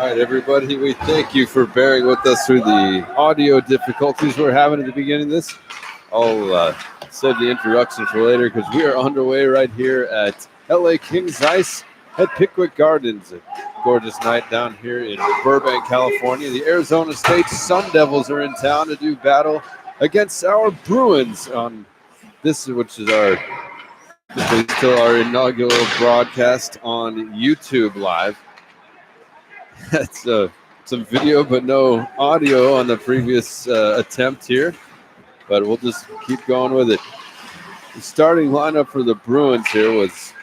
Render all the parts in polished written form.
All right, everybody, we thank you for bearing with us through the audio difficulties we're having at the beginning of this. I'll save the introduction for later because we are underway right here at LA Kings Ice at Pickwick Gardens. A gorgeous night down here in Burbank, California. The Arizona State Sun Devils are in town to do battle against our Bruins on this, which is still our inaugural broadcast on YouTube Live. That's some video, but no audio on the previous attempt here. But we'll just keep going with it. The starting lineup for the Bruins here was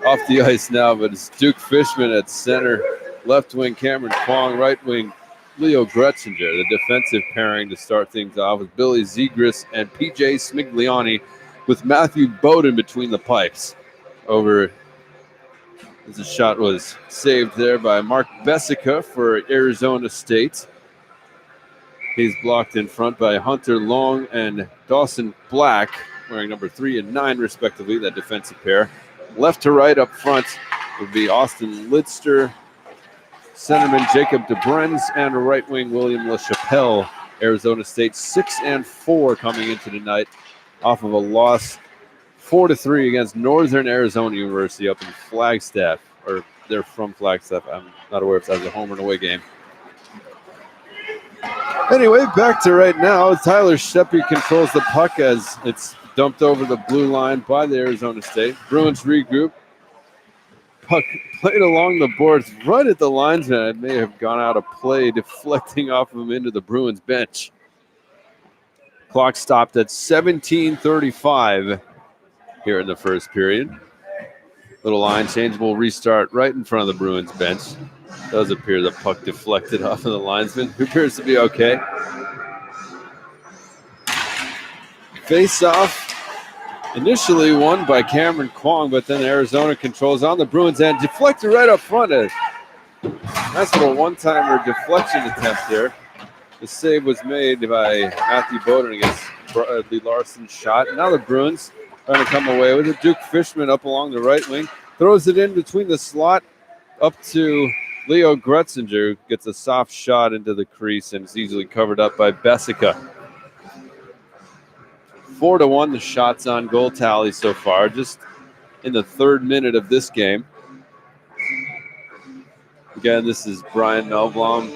off the ice now, but it's Duke Fishman at center, left wing Cameron Kwong, right wing Leo Gretzinger. The defensive pairing to start things off with Billy Zegras and PJ Smigliani, with Matthew Bowden between the pipes. Over as the shot was saved there by Mark Bessica for Arizona State. He's blocked in front by Hunter Long and Dawson Black, wearing number 3 and 9 respectively, that defensive pair. Left to right up front would be Austin Lidster, centerman Jacob DeBrenz, and right wing William LaChapelle. Arizona State 6-4 coming into tonight off of a loss 4-3 against Northern Arizona University up in Flagstaff, or they're from Flagstaff. I'm not aware if that was a home or an away game. Anyway, back to right now. Tyler Sheppy controls the puck as it's dumped over the blue line by the Arizona State. Bruins regroup. Puck played along the boards right at the linesman. It may have gone out of play, deflecting off of him into the Bruins bench. Clock stopped at 17:35 here in the first period. Little line change will restart right in front of the Bruins bench. Does appear the puck deflected off of the linesman, who appears to be okay. Face-off initially won by Cameron Kwong, but then Arizona controls on the Bruins end, deflected right up front. Nice little one-timer deflection attempt there. The save was made by Matthew Bowden against Bradley Larson's shot. Now the Bruins trying to come away with it. Duke Fishman up along the right wing, throws it in between the slot up to Leo Gretzinger, gets a soft shot into the crease and is easily covered up by Bessica. 4-1 the shots on goal tally so far, just in the third minute of this game. Again, this is Brian Melblom.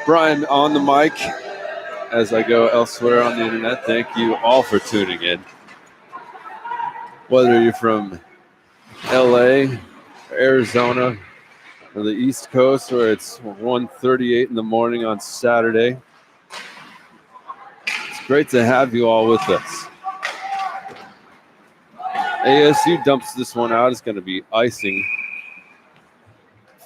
Brian on the mic as I go elsewhere on the internet. Thank you all for tuning in. Whether you're from LA, Arizona, or the East Coast, where it's 1:38 in the morning on Saturday, it's great to have you all with us. ASU dumps this one out. It's going to be icing.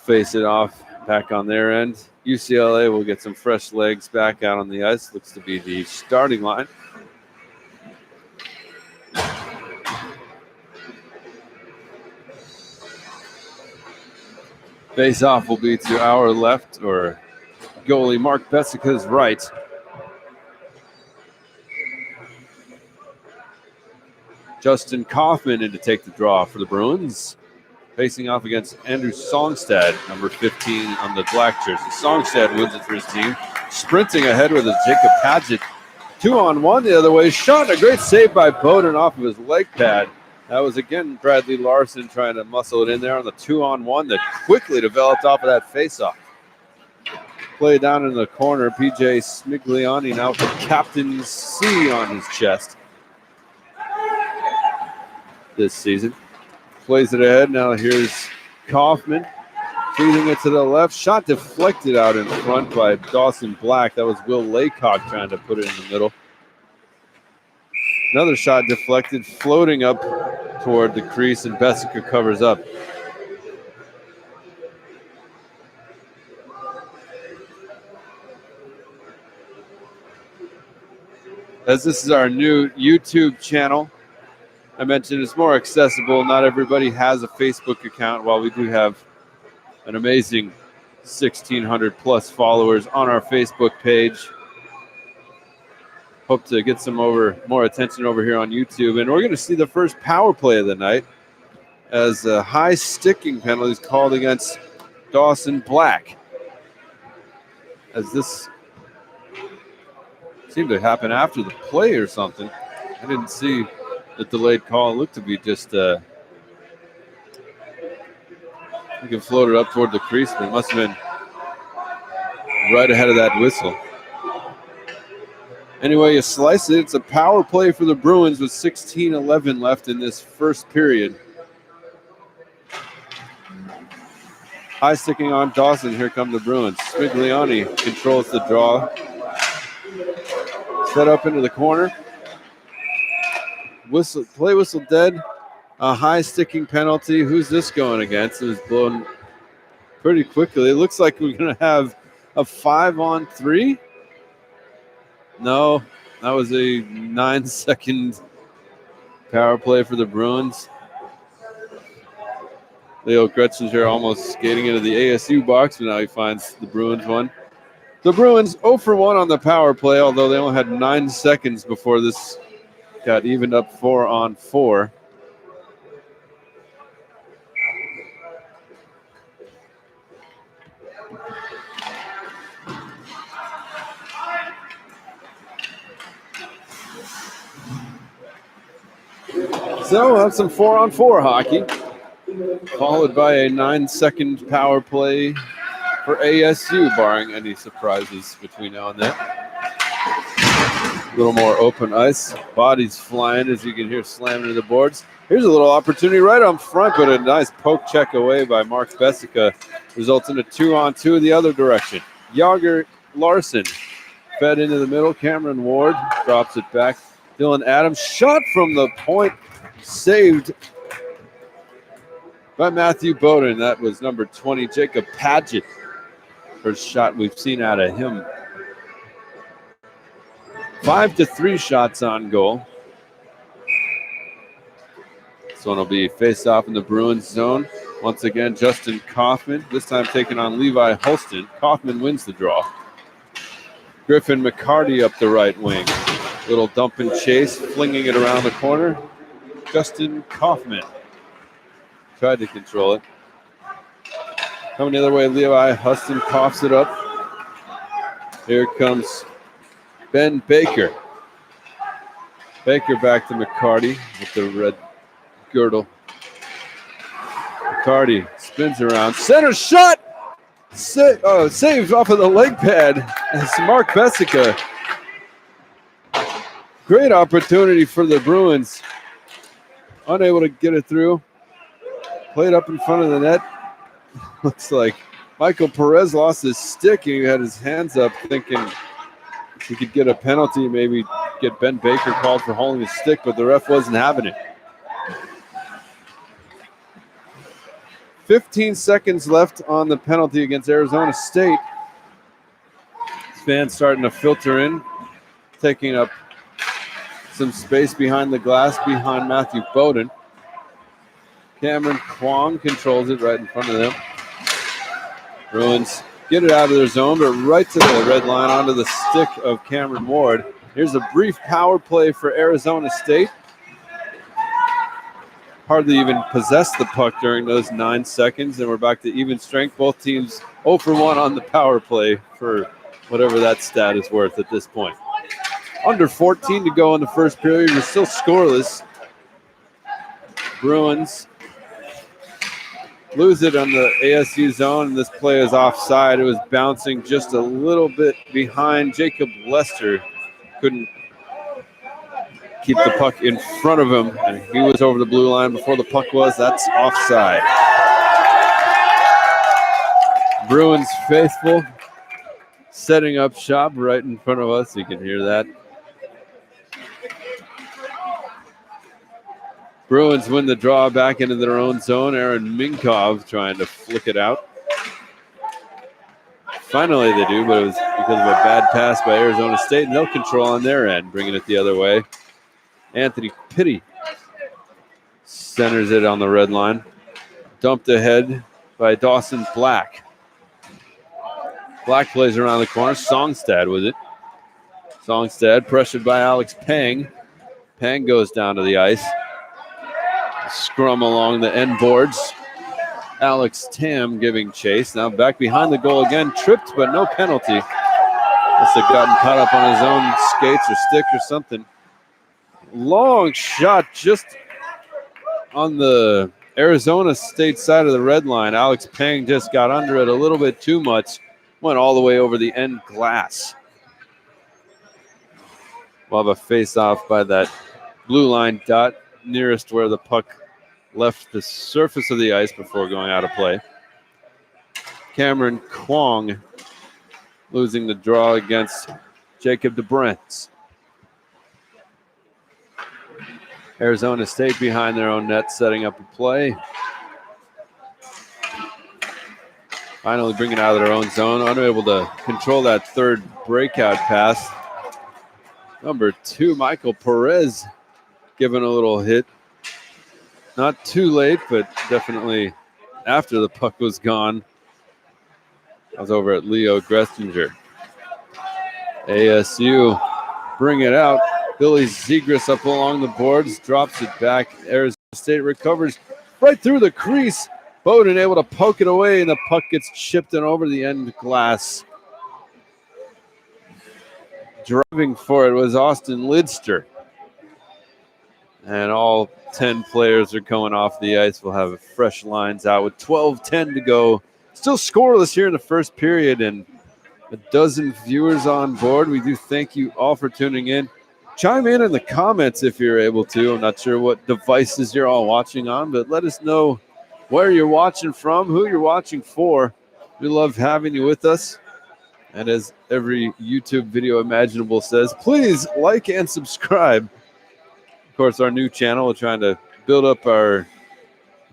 Face it off back on their end. UCLA will get some fresh legs back out on the ice. Looks to be the starting line. Face-off will be to our left, or goalie Mark Bessica's right. Justin Kaufman in to take the draw for the Bruins. Facing off against Andrew Songstad, number 15 on the black jersey. Songstad wins it for his team. Sprinting ahead with a Jacob Padgett. 2-on-1 the other way. Shot, a great save by Bowden off of his leg pad. That was, again, Bradley Larson trying to muscle it in there on the 2-on-1 that quickly developed off of that faceoff. Play down in the corner. PJ Smigliani now with Captain C on his chest this season. Plays it ahead. Now here's Kaufman feeding it to the left. Shot deflected out in front by Dawson Black. That was Will Laycock trying to put it in the middle. Another shot deflected, floating up toward the crease, and Bessica covers up. As this is our new YouTube channel, I mentioned it's more accessible. Not everybody has a Facebook account, while we do have an amazing 1,600 plus followers on our Facebook page. Hope to get some more attention over here on YouTube. And we're going to see the first power play of the night as a high sticking penalty is called against Dawson Black. As this seemed to happen after the play or something. I didn't see the delayed call. It looked to be just you can float it up toward the crease, but it must have been right ahead of that whistle. Anyway, you slice it. It's a power play for the Bruins with 16:11 left in this first period. High sticking on Dawson. Here come the Bruins. Spigliani controls the draw. Set up into the corner. Play whistle dead. A high sticking penalty. Who's this going against? It was blown pretty quickly. It looks like we're going to have a 5-on-3. No, that was a 9-second power play for the Bruins. Leo Gretzinger almost skating into the ASU box, but now he finds the Bruins one. The Bruins 0 for 1 on the power play, although they only had 9 seconds before this got evened up 4-on-4. So we'll have some 4-on-4 hockey, followed by a 9-second power play for ASU, barring any surprises between now and then. A little more open ice. Bodies flying, as you can hear, slamming to the boards. Here's a little opportunity right on front, but a nice poke check away by Mark Bessica results in a 2-on-2 the other direction. Yager Larson fed into the middle. Cameron Ward drops it back. Dylan Adams shot from the point, saved by Matthew Bowden. That was number 20, Jacob Padgett. First shot we've seen out of him. 5-3 shots on goal. This one will be faced off in the Bruins zone. Once again, Justin Kaufman, this time taking on Levi Holston. Kaufman wins the draw. Griffin McCarty up the right wing. Little dump and chase, flinging it around the corner. Justin Kaufman tried to control it. Coming the other way, Levi Huston coughs it up. Here comes Ben Baker. Baker back to McCarty with the red girdle. McCarty spins around. Center shot! Saved off of the leg pad. It's Mark Bessica. Great opportunity for the Bruins. Unable to get it through. Played up in front of the net. Looks like Michael Perez lost his stick. He had his hands up thinking he could get a penalty, maybe get Ben Baker called for holding his stick, but the ref wasn't having it. 15 seconds left on the penalty against Arizona State. Fans starting to filter in, taking up some space behind the glass behind Matthew Bowden. Cameron Kwong controls it right in front of them. Bruins get it out of their zone, but right to the red line onto the stick of Cameron Ward. Here's a brief power play for Arizona State. Hardly even possessed the puck during those 9 seconds, and we're back to even strength. Both teams 0 for 1 on the power play for whatever that stat is worth at this point. Under 14 to go in the first period. We're still scoreless. Bruins lose it on the ASU zone, and this play is offside. It was bouncing just a little bit behind. Jacob Lester couldn't keep the puck in front of him, and he was over the blue line before the puck was. That's offside. Bruins faithful setting up shop right in front of us. You can hear that. Bruins win the draw back into their own zone. Aaron Minkov trying to flick it out. Finally they do, but it was because of a bad pass by Arizona State. No control on their end, bringing it the other way. Anthony Pitti centers it on the red line. Dumped ahead by Dawson Black. Black plays around the corner. Songstad with it. Songstad pressured by Alex Pang. Pang goes down to the ice. Scrum along the end boards. Alex Tam giving chase. Now back behind the goal again. Tripped, but no penalty. Must have gotten caught up on his own skates or stick or something. Long shot just on the Arizona State side of the red line. Alex Pang just got under it a little bit too much. Went all the way over the end glass. We'll have a face-off by that blue line dot nearest where the puck left the surface of the ice before going out of play. Cameron Kwong losing the draw against Jacob DeBrent. Arizona State behind their own net, setting up a play. Finally bringing it out of their own zone, unable to control that third breakout pass. Number 2, Michael Perez, giving a little hit. Not too late, but definitely after the puck was gone. I was over at Leo Grestinger. ASU bring it out. Billy Zegras up along the boards, drops it back. Arizona State recovers right through the crease. Bowden able to poke it away, and the puck gets chipped and over the end glass. Driving for it was Austin Lidster. And all 10 players are coming off the ice. We'll have fresh lines out with 12:10 to go. Still scoreless here in the first period, and a dozen viewers on board. We do thank you all for tuning in. Chime in the comments if you're able to. I'm not sure what devices you're all watching on, but let us know where you're watching from, who you're watching for. We love having you with us. And as every YouTube video imaginable says, please like and subscribe. Of course, our new channel, we're trying to build up our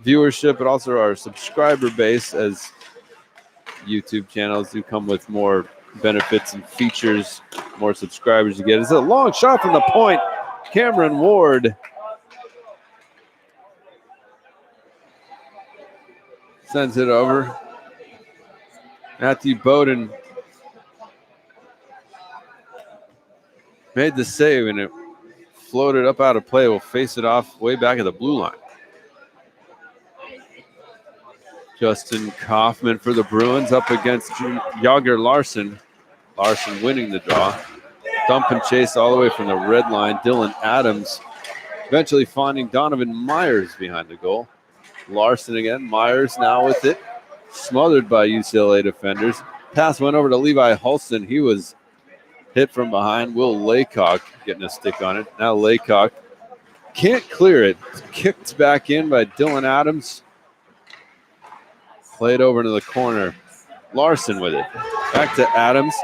viewership, but also our subscriber base, as YouTube channels do come with more benefits and features, more subscribers you get. It's a long shot from the point. Cameron Ward sends it over. Matthew Bowden made the save, and it floated up out of play. We'll face it off way back at the blue line. Justin Kaufman for the Bruins up against Yager Larson. Larson winning the draw. Dump and chase all the way from the red line. Dylan Adams eventually finding Donovan Myers behind the goal. Larson again. Myers now with it. Smothered by UCLA defenders. Pass went over to Levi Hulston. He was hit from behind. Will Laycock getting a stick on it. Now Laycock can't clear it. It's kicked back in by Dylan Adams. Played over into the corner. Larson with it. Back to Adams.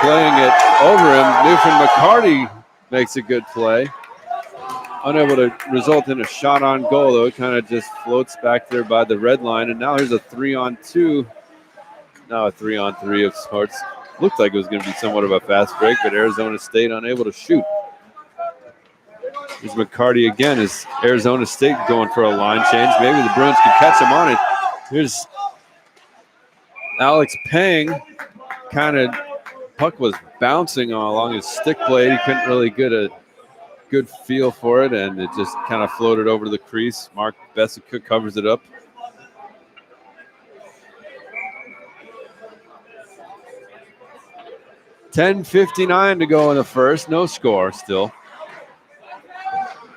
Playing it over him. Newfound McCarty makes a good play. Unable to result in a shot on goal, though. It kind of just floats back there by the red line. And now here's a 3-on-2. Now a 3-on-3 of sorts. Looked like it was going to be somewhat of a fast break, but Arizona State unable to shoot. Here's McCarty again. Is Arizona State going for a line change? Maybe the Bruins can catch him on it. Here's Alex Pang. Kind of puck was bouncing along his stick blade. He couldn't really get a good feel for it, and it just kind of floated over to the crease. Mark Bessick covers it up. $10:59 to go in the first. No score still.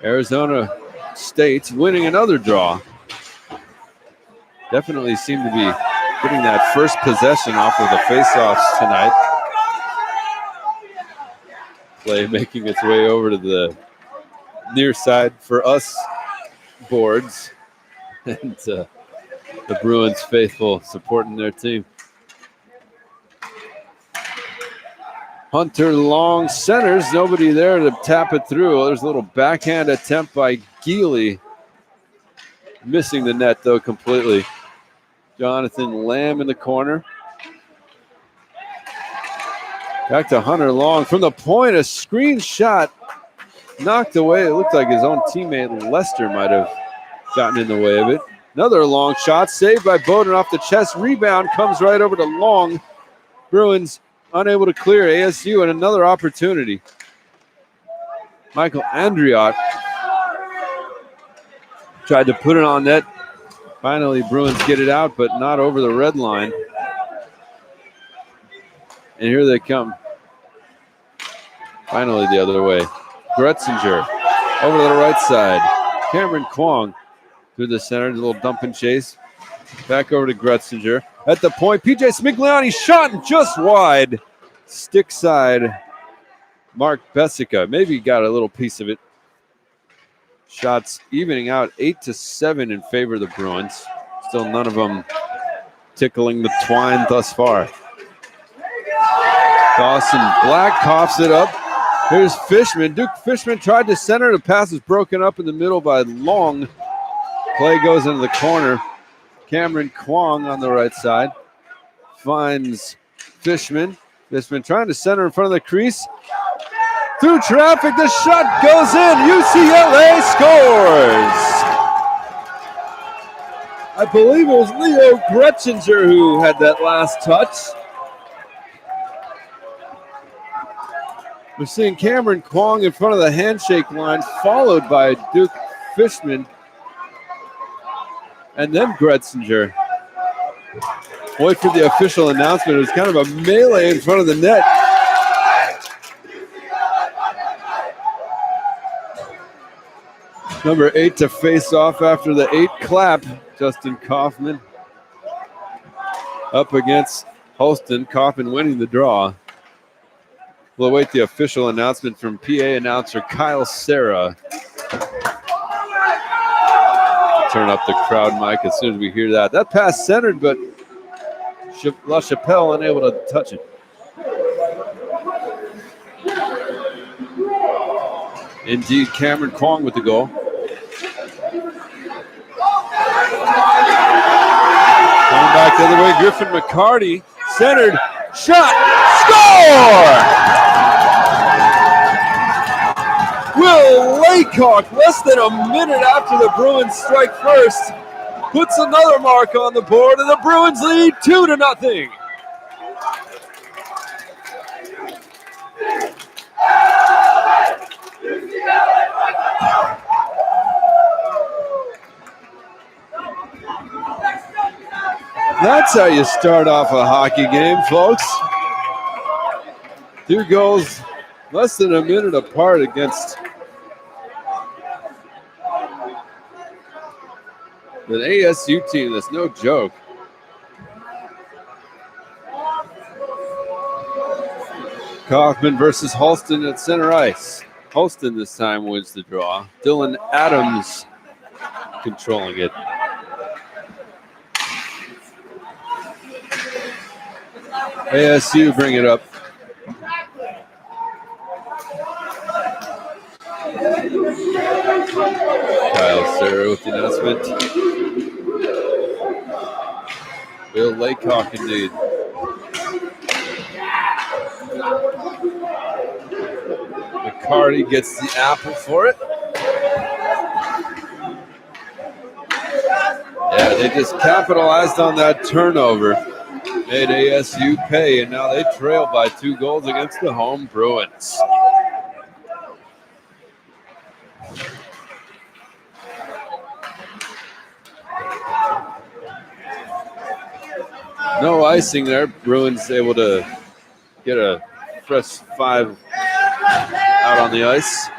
Arizona State's winning another draw. Definitely seem to be getting that first possession off of the faceoffs tonight. Play making its way over to the near side for us boards. And the Bruins faithful supporting their team. Hunter Long centers. Nobody there to tap it through. There's a little backhand attempt by Geely. Missing the net, though, completely. Jonathan Lamb in the corner. Back to Hunter Long. From the point, a screen shot knocked away. It looked like his own teammate Lester might have gotten in the way of it. Another long shot, saved by Bowden off the chest. Rebound comes right over to Long. Bruins unable to clear. ASU and another opportunity. Michael Andriot tried to put it on net. Finally, Bruins get it out, but not over the red line. And here they come. Finally, the other way. Gretzinger over to the right side. Cameron Kwong through the center, a little dump and chase. Back over to Gretzinger. At the point, PJ Smigliani shot just wide. Stick side, Mark Bessica. Maybe got a little piece of it. Shots evening out 8-7 in favor of the Bruins. Still none of them tickling the twine thus far. Dawson Black coughs it up. Here's Fishman. Duke Fishman tried to center. The pass is broken up in the middle by Long. Play goes into the corner. Cameron Kwong on the right side finds Fishman. Fishman trying to center in front of the crease. Through traffic, the shot goes in. UCLA scores. I believe it was Leo Gretzinger who had that last touch. We're seeing Cameron Kwong in front of the handshake line, followed by Duke Fishman. And then Gretzinger. Wait for the official announcement. It was kind of a melee in front of the net. Number 8 to face off after the 8 clap. Justin Kaufman up against Holston. Kaufman winning the draw. We'll await the official announcement from PA announcer Kyle Serra. Turn up the crowd mic as soon as we hear that. That pass centered, but LaChapelle unable to touch it. Indeed, Cameron Kwong with the goal. Coming back the other way, Griffin McCarty, centered, shot, score! Will Laycock, less than a minute after the Bruins strike first, puts another mark on the board, and the Bruins lead 2-0. That's how you start off a hockey game, folks. 2 goals, less than a minute apart against an ASU team that's no joke. Kaufman versus Holston at center ice. Holston this time wins the draw. Dylan Adams controlling it. ASU bring it up. Kyle Serra with the announcement. Bill Laycock indeed. McCarty gets the apple for it. Yeah, they just capitalized on that turnover. Made ASU pay, and now they trail by 2 goals against the home Bruins. No icing there. Bruins able to get a fresh 5 out on the ice.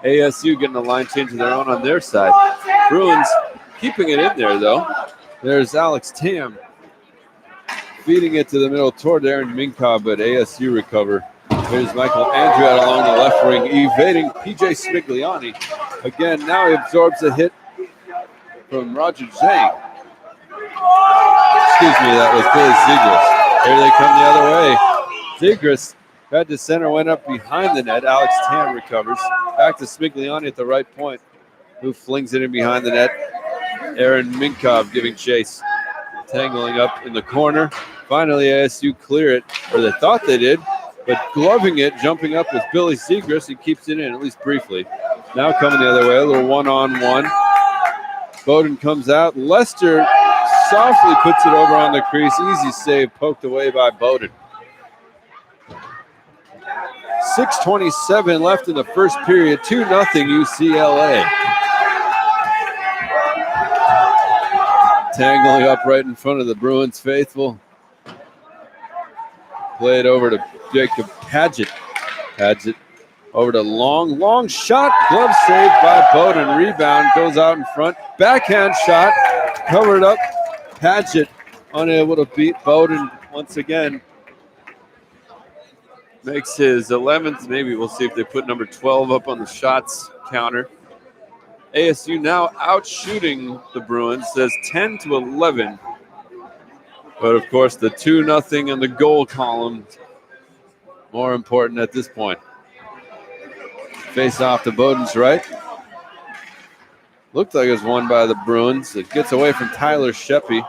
ASU getting a line change of their own on their side. Bruins keeping it in there, though. There's Alex Tam feeding it to the middle toward Aaron Minka, but ASU recover. Here's Michael Andriat along the left wing, evading PJ Smigliani. Again, now he absorbs a hit from Roger Zhang. Excuse me, that was Billy Zegras. Here they come the other way. Zegras had to center, went up behind the net. Alex Tam recovers. Back to Smigliani at the right point, who flings it in behind the net. Aaron Minkov giving chase. Tangling up in the corner. Finally, ASU clear it, or they thought they did, but gloving it, jumping up with Billy Zegras. He keeps it in, at least briefly. Now coming the other way, a little one-on-one. Bowden comes out. Lester softly puts it over on the crease. Easy save, poked away by Bowden. 6:27 left in the first period. 2-0 UCLA. tangling up right in front of the Bruins faithful. Play it over to Jacob Paget. Paget over to long shot. Glove saved by Bowden. Rebound goes out in front. Backhand shot covered up. Paget unable to beat Bowden once again. Makes his 11th. Maybe we'll see if they put number 12 up on the shots counter. ASU now out shooting the Bruins. Says 10-11. But of course, the 2-0 in the goal column more important at this point. Face off to Bowden's right. Looked like it was won by the Bruins. It gets away from Tyler Sheppy.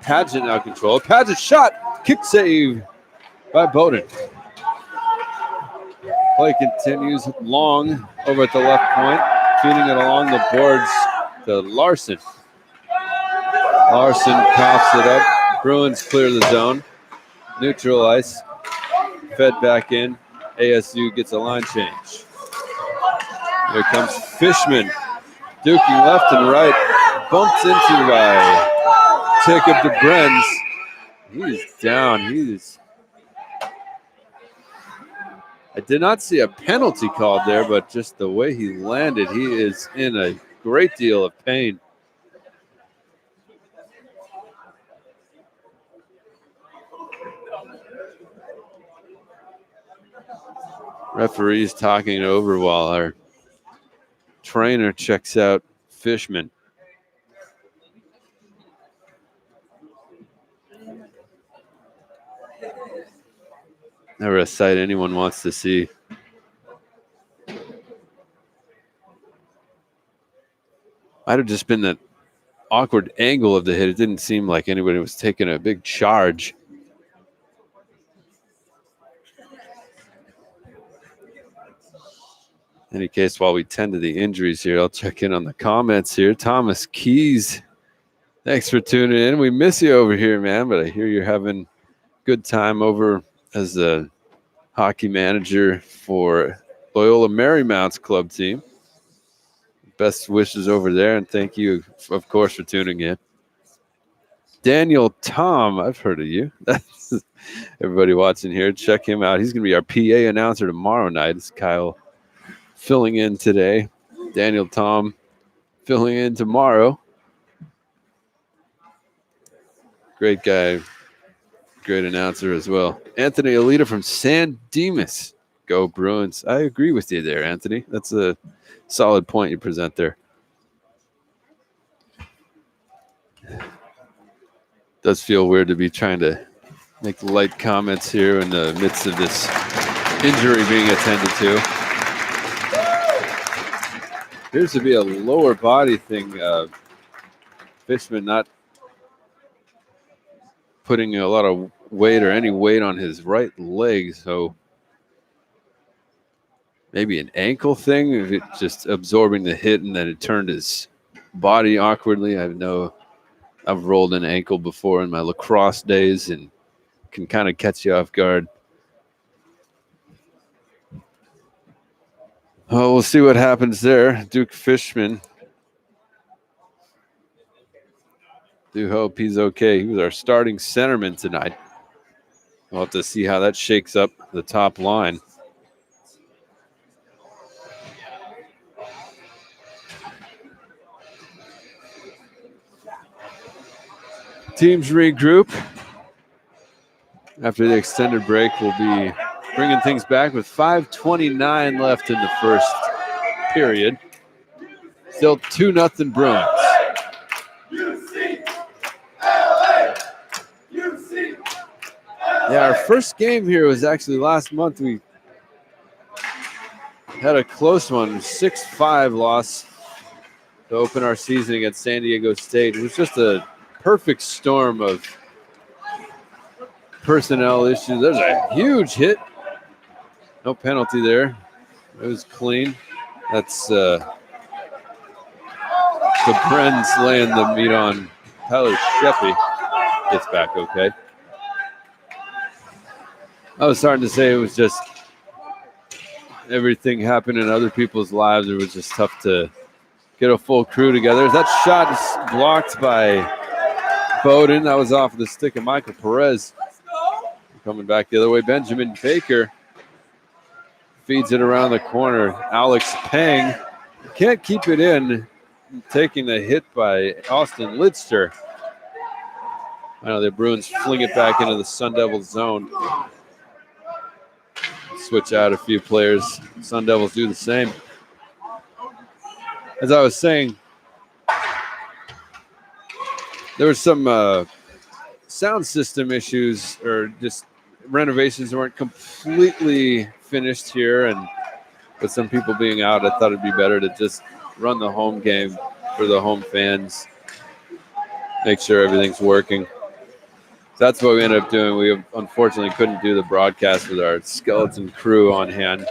Paget now control. Paget shot. Kick save by Bowden. Play continues long over at the left point. Feeding it along the boards to Larson. Larson coughs it up. Bruins clear the zone. Neutral ice. Fed back in. ASU gets a line change. Here comes Fishman. Duking left and right. Bumped into by Jacob DeBrenz. He's down. I did not see a penalty called there, but just the way he landed, he is in a great deal of pain. Referee's talking over while our trainer checks out Fishman. Never a sight anyone wants to see. Might have just been that awkward angle of the hit. It didn't seem like anybody was taking a big charge. In any case, while we tend to the injuries here, I'll check in on the comments here. Thomas Keys, thanks for tuning in. We miss you over here, man, but I hear you're having a good time over as a hockey manager for Loyola Marymount's club team. Best wishes over there, and thank you, of course, for tuning in. Daniel Tom, I've heard of you. Everybody watching here, check him out. He's going to be our PA announcer tomorrow night. It's Kyle filling in today. Daniel Tom filling in tomorrow. Great guy. Great announcer as well. Anthony Alita from San Dimas. Go Bruins. I agree with you there, Anthony. That's a solid point you present there. Does feel weird to be trying to make light comments here in the midst of this injury being attended to. Appears to be a lower body thing. Fishman not putting a lot of weight or any weight on his right leg, so maybe an ankle thing, if it just absorbing the hit and then it turned his body awkwardly. I've rolled an ankle before in my lacrosse days and can kind of catch you off guard. Oh, we'll see what happens there. Duke Fishman. Do hope he's okay. He was our starting centerman tonight. We'll have to see how that shakes up the top line. Teams regroup. After the extended break, we'll be bringing things back with 5:29 left in the first period. Still 2-0 Bruins. Yeah, our first game here was actually last month. We had a close one, 6-5 loss to open our season against San Diego State. It was just a perfect storm of personnel issues. There's a huge hit. No penalty there. It was clean. That's the Bren's laying the meat on Tyler Sheppy. Gets back okay. I was starting to say it was just everything happened in other people's lives. It was just tough to get a full crew together. That shot is blocked by Bowden, that was off of the stick of Michael Perez. Coming back the other way, Benjamin Baker feeds it around the corner. Alex Pang can't keep it in, taking the hit by Austin Lidster. I know the Bruins fling it back into the Sun Devils zone. Switch out a few players. Sun Devils do the same. As I was saying, there was some sound system issues, or just renovations weren't completely finished here, and with some people being out, I thought it'd be better to just run the home game for the home fans, make sure everything's working. So that's what we ended up doing. We unfortunately couldn't do the broadcast with our skeleton crew on hand.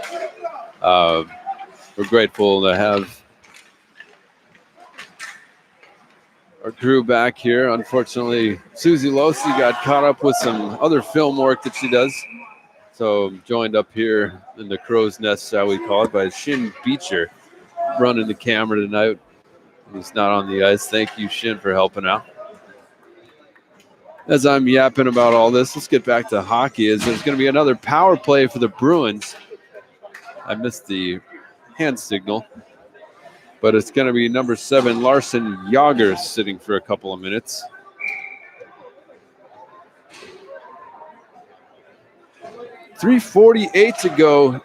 We're grateful to have our crew back here. Unfortunately, Susie Losi got caught up with some other film work that she does. So joined up here in the crow's nest, shall we call it, by Shin Beecher, running the camera tonight. He's not on the ice. Thank you, Shin, for helping out. As I'm yapping about all this, let's get back to hockey. As there's going to be another power play for the Bruins. I missed the hand signal, but it's going to be number 7, Larson Yager, sitting for a couple of minutes. .348 to go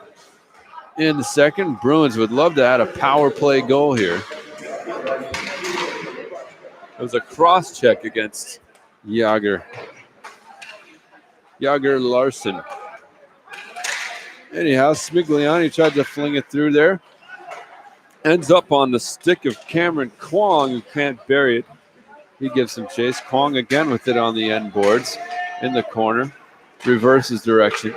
in the second. Bruins would love to add a power play goal here. It was a cross check against Yager Larson. Anyhow, Smigliani tried to fling it through there. Ends up on the stick of Cameron Kwong, who can't bury it. He gives some chase. Kwong again with it on the end boards in the corner. Reverses direction.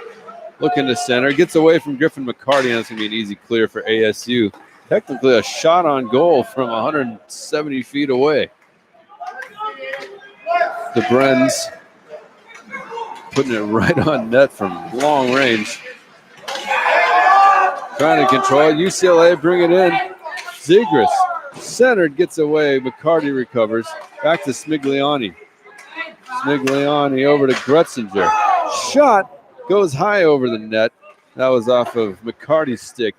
Looking to center. Gets away from Griffin McCarty, and it's going to be an easy clear for ASU. Technically a shot on goal from 170 feet away. The Brens putting it right on net from long range. Trying to control it. UCLA bring it in. Zegras centered, gets away. McCarty recovers. Back to Smigliani. Smigliani over to Gretzinger. Shot goes high over the net. That was off of McCarty's stick.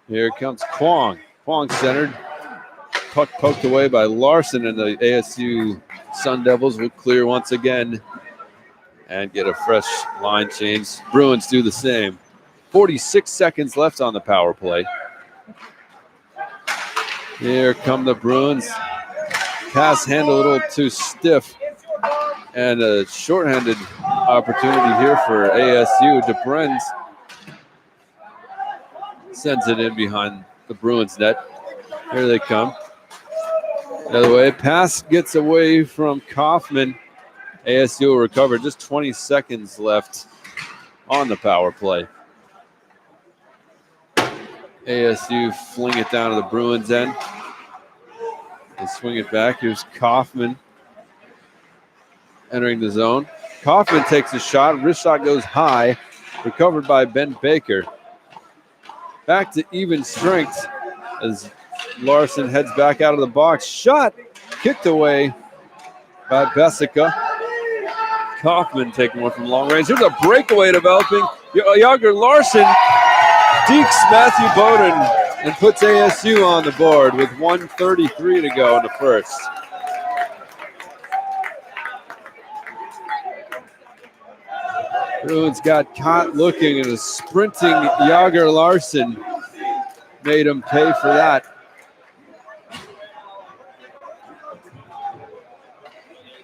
Here comes Kwong. Kwong centered. Puck poked away by Larson, and the ASU Sun Devils will clear once again and get a fresh line change. Bruins do the same. 46 seconds left on the power play. Here come the Bruins. Pass hand a little too stiff, and a shorthanded opportunity here for ASU. DeBrenz sends it in behind the Bruins net. Here they come. The other way, pass gets away from Kaufman. ASU will recover. Just 20 seconds left on the power play. ASU fling it down to the Bruins end. They swing it back. Here's Kaufman entering the zone. Kaufman takes a shot. Wrist shot goes high. Recovered by Ben Baker. Back to even strength as Larson heads back out of the box. Shot kicked away by Bessica. Kaufman taking one from long range. There's a breakaway developing. Yager Larson dekes Matthew Bowden and puts ASU on the board with 1:33 to go in the first. Bruins got caught looking, and a sprinting Yager Larson made him pay for that.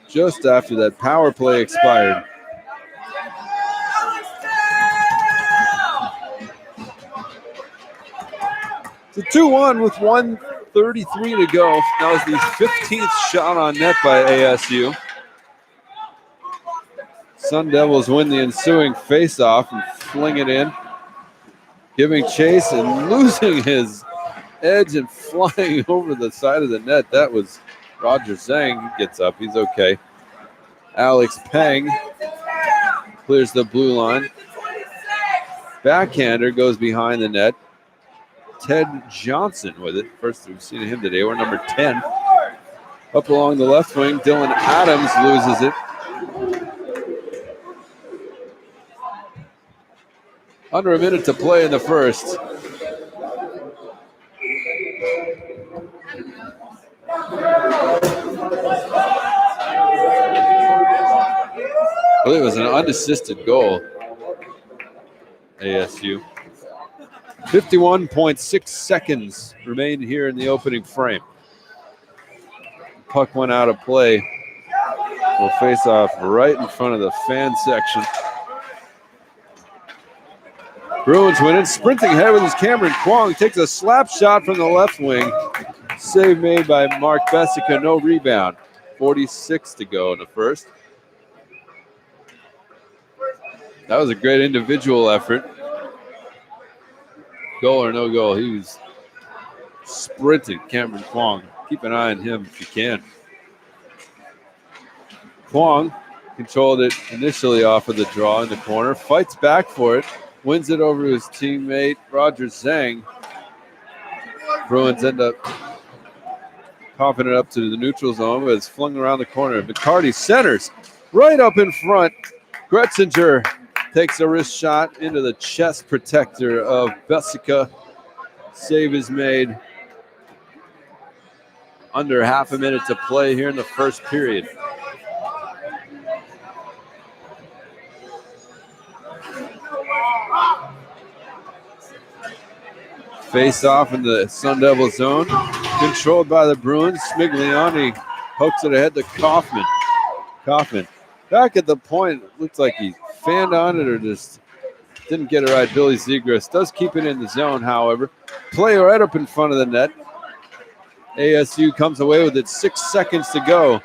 Just after that power play expired. It's a 2-1 with 1:33 to go. That was the 15th shot on net by ASU. Sun Devils win the ensuing face-off and fling it in. Giving chase and losing his edge and flying over the side of the net. That was Roger Zhang. He gets up. He's okay. Alex Peng clears the blue line. Backhander goes behind the net. Ted Johnson with it. First we've seen him today. We're number 10. Up along the left wing, Dylan Adams loses it. Under a minute to play in the first. I believe it was an unassisted goal. ASU. 51.6 seconds remain here in the opening frame. Puck went out of play. Will face off right in front of the fan section. Bruins win it. Sprinting ahead with his Cameron Kwong. Takes a slap shot from the left wing. Save made by Mark Bessica. No rebound. 46 to go in the first. That was a great individual effort. Goal or no goal. He was sprinting, Cameron Kwong. Keep an eye on him if you can. Kwong controlled it initially off of the draw in the corner. Fights back for it. Wins it over to his teammate, Roger Zhang. Bruins end up popping it up to the neutral zone, but it's flung around the corner. McCarty centers right up in front. Gretzinger takes a wrist shot into the chest protector of Bessica. Save is made. Under half a minute to play here in the first period. Face off in the Sun Devil zone. Controlled by the Bruins. Smigliani pokes it ahead to Kaufman. Kaufman back at the point. Looks like he fanned on it or just didn't get it right. Billy Zegras does keep it in the zone, however. Play right up in front of the net. ASU comes away with it. 6 seconds to go.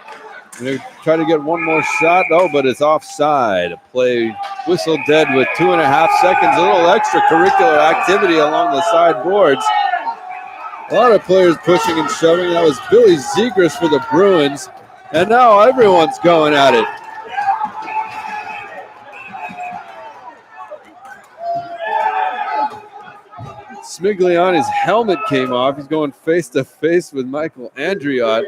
They try to get one more shot. Oh, but it's offside. A play whistled dead with 2.5 seconds. A little extracurricular activity along the side boards. A lot of players pushing and shoving. That was Billy Zegras for the Bruins. And now everyone's going at it. Smigliani's helmet came off. He's going face to face with Michael Andriot.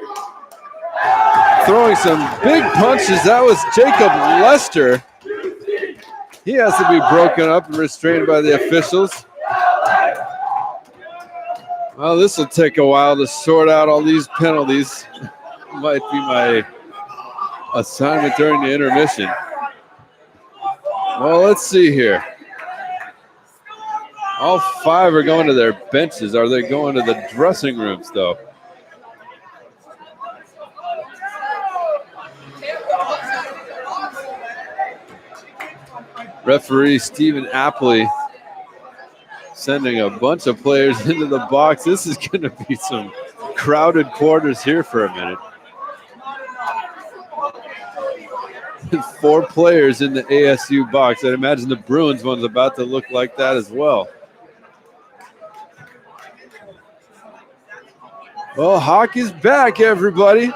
Throwing some big punches. That was Jacob Lester. He has to be broken up and restrained by the officials. Well, this will take a while to sort out all these penalties. Might be my assignment during the intermission. Well, let's see here. All 5 are going to their benches. Are they going to the dressing rooms, though? Referee Stephen Apley sending a bunch of players into the box. This is going to be some crowded quarters here for a minute. 4 players in the ASU box. I'd imagine the Bruins one's about to look like that as well. Well, hockey's back, everybody.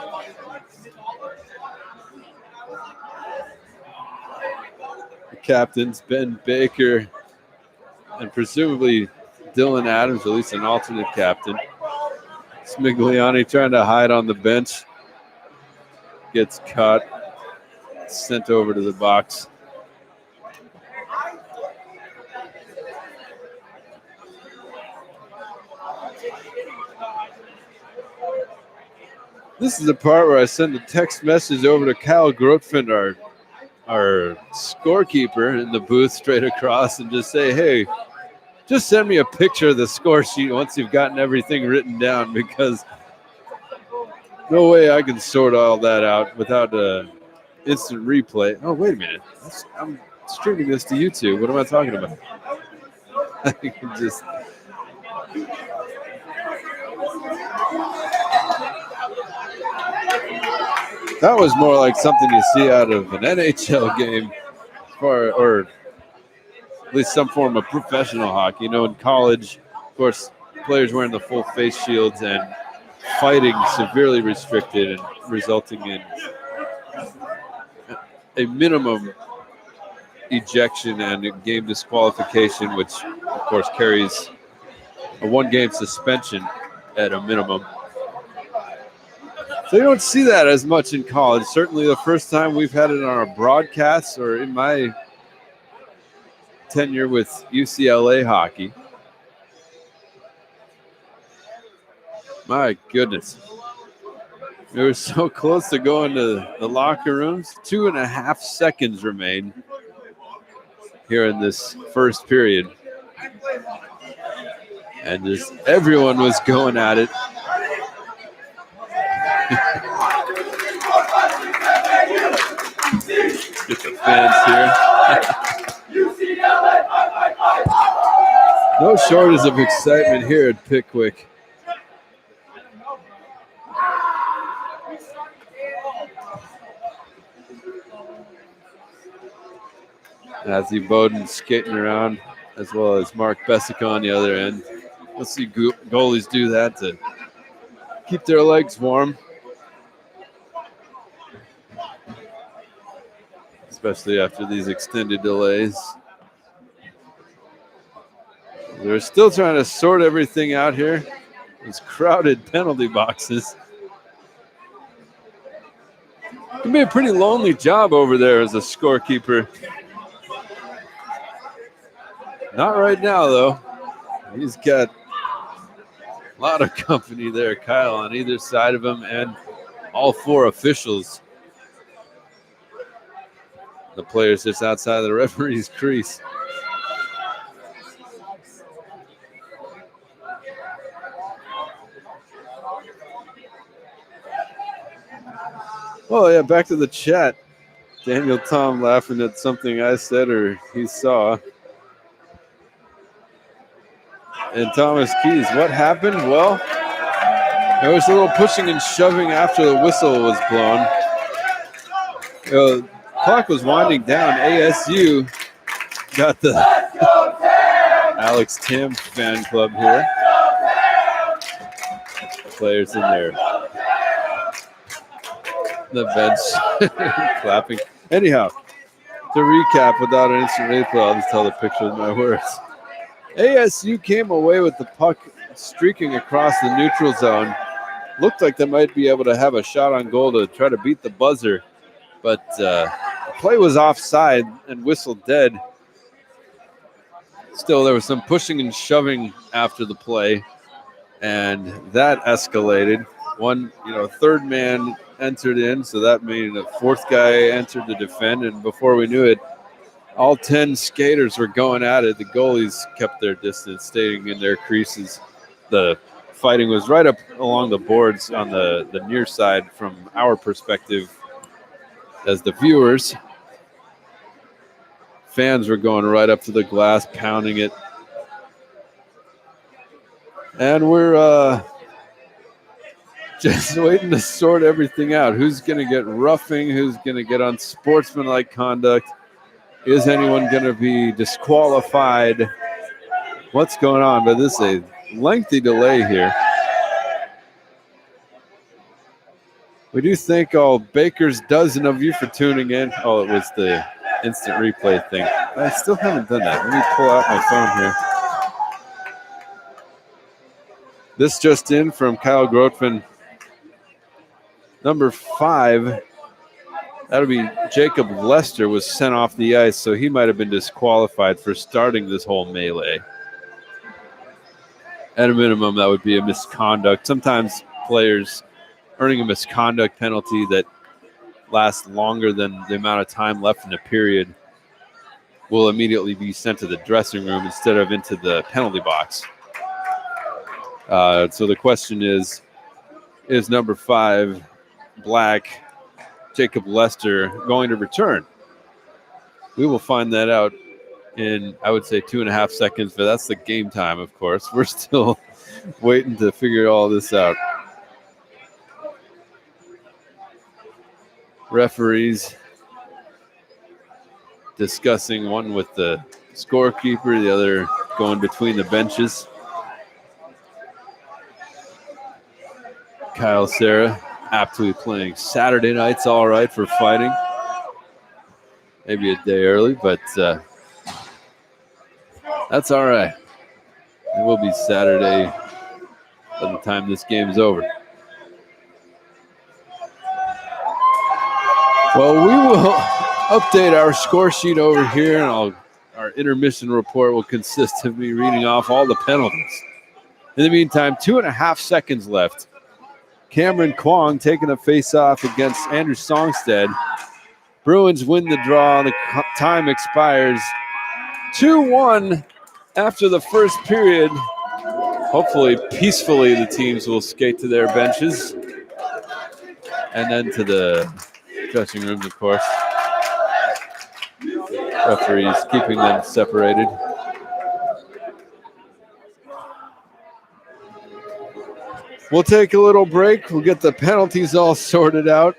The captains, Ben Baker, and presumably Dylan Adams, at least an alternate captain. Smigliani trying to hide on the bench. Gets caught, sent over to the box. This is the part where I send a text message over to Kyle Grotfin, our scorekeeper in the booth straight across, and just say, hey, just send me a picture of the score sheet once you've gotten everything written down, because no way I can sort all that out without an instant replay. Oh, wait a minute. I'm streaming this to YouTube. What am I talking about? I can just... That was more like something you see out of an NHL game, or at least some form of professional hockey. You know, in college, of course, players wearing the full face shields and fighting severely restricted and resulting in a minimum ejection and a game disqualification, which, of course, carries a 1-game suspension at a minimum. It's So you don't see that as much in college. Certainly the first time we've had it on our broadcasts or in my tenure with UCLA hockey. My goodness. We were so close to going to the locker rooms. 2.5 seconds remain here in this first period. And just everyone was going at it. Get the fans here. No shortage of excitement here at Pickwick. Matthew Bowden skating around, as well as Mark Bessica on the other end. Let's see goalies do that to keep their legs warm. Especially after these extended delays. They're still trying to sort everything out here. These crowded penalty boxes. It can be a pretty lonely job over there as a scorekeeper. Not right now, though. He's got a lot of company there. Kyle on either side of him and all 4 officials. The players just outside of the referee's crease. Oh, yeah, back to the chat. Daniel Tom laughing at something I said or he saw. And Thomas Keys, what happened? Well, there was a little pushing and shoving after the whistle was blown. The clock was winding down. ASU got the Alex Tam fan club here. Players in there. The bench clapping. Anyhow, to recap without an instant replay, I'll just tell the picture with my words. ASU came away with the puck streaking across the neutral zone. Looked like they might be able to have a shot on goal to try to beat the buzzer, but the play was offside and whistled dead. Still, there was some pushing and shoving after the play, and that escalated. One, third man entered in, so that means a 4th guy entered to defend, and before we knew it, all 10 skaters were going at it. The goalies kept their distance, staying in their creases. The fighting was right up along the boards on the near side from our perspective as the viewers. Fans were going right up to the glass, pounding it. And we're just waiting to sort everything out. Who's going to get roughing? Who's going to get unsportsmanlike conduct? Is anyone going to be disqualified? What's going on? But this is a lengthy delay here. We do thank all Baker's dozen of you for tuning in. Oh, it was the instant replay thing. I still haven't done that. Let me pull out my phone here. This just in from Kyle Grotfin. Number 5. That'll be Jacob Lester was sent off the ice, so he might have been disqualified for starting this whole melee. At a minimum, that would be a misconduct. Sometimes players earning a misconduct penalty that lasts longer than the amount of time left in a period will immediately be sent to the dressing room instead of into the penalty box. So the question is number 5, Black, Jacob Lester, going to return? We will find that out in, I would say, 2.5 seconds, but that's the game time, of course. We're still waiting to figure all this out. Referees discussing, one with the scorekeeper, the other going between the benches. Kyle Serra aptly playing Saturday nights all right for fighting. Maybe a day early, but that's all right. It will be Saturday by the time this game is over. Well, we will update our score sheet over here, and our intermission report will consist of me reading off all the penalties. In the meantime, 2.5 seconds left. Cameron Kwong taking a face-off against Andrew Songstead. Bruins win the draw. The time expires 2-1 after the first period. Hopefully, peacefully, the teams will skate to their benches and then to the dressing rooms, of course. Referees keeping them separated. We'll take a little break. We'll get the penalties all sorted out,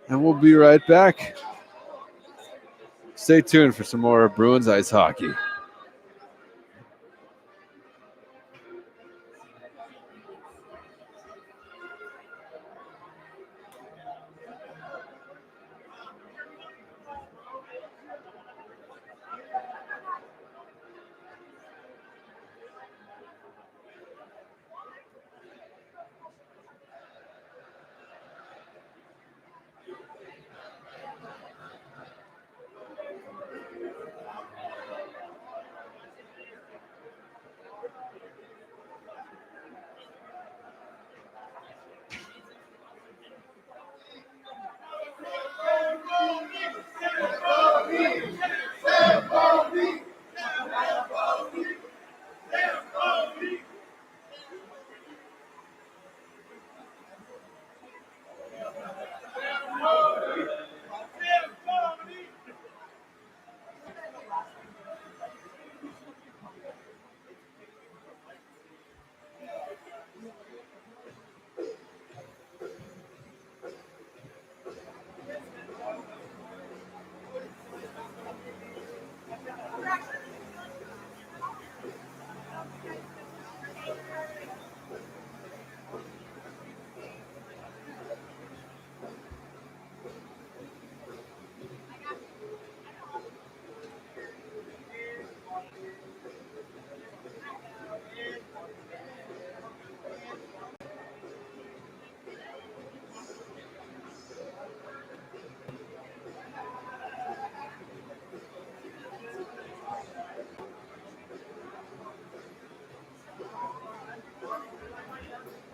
and we'll be right back. Stay tuned for some more Bruins ice hockey.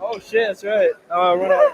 Oh shit, that's right. Run out.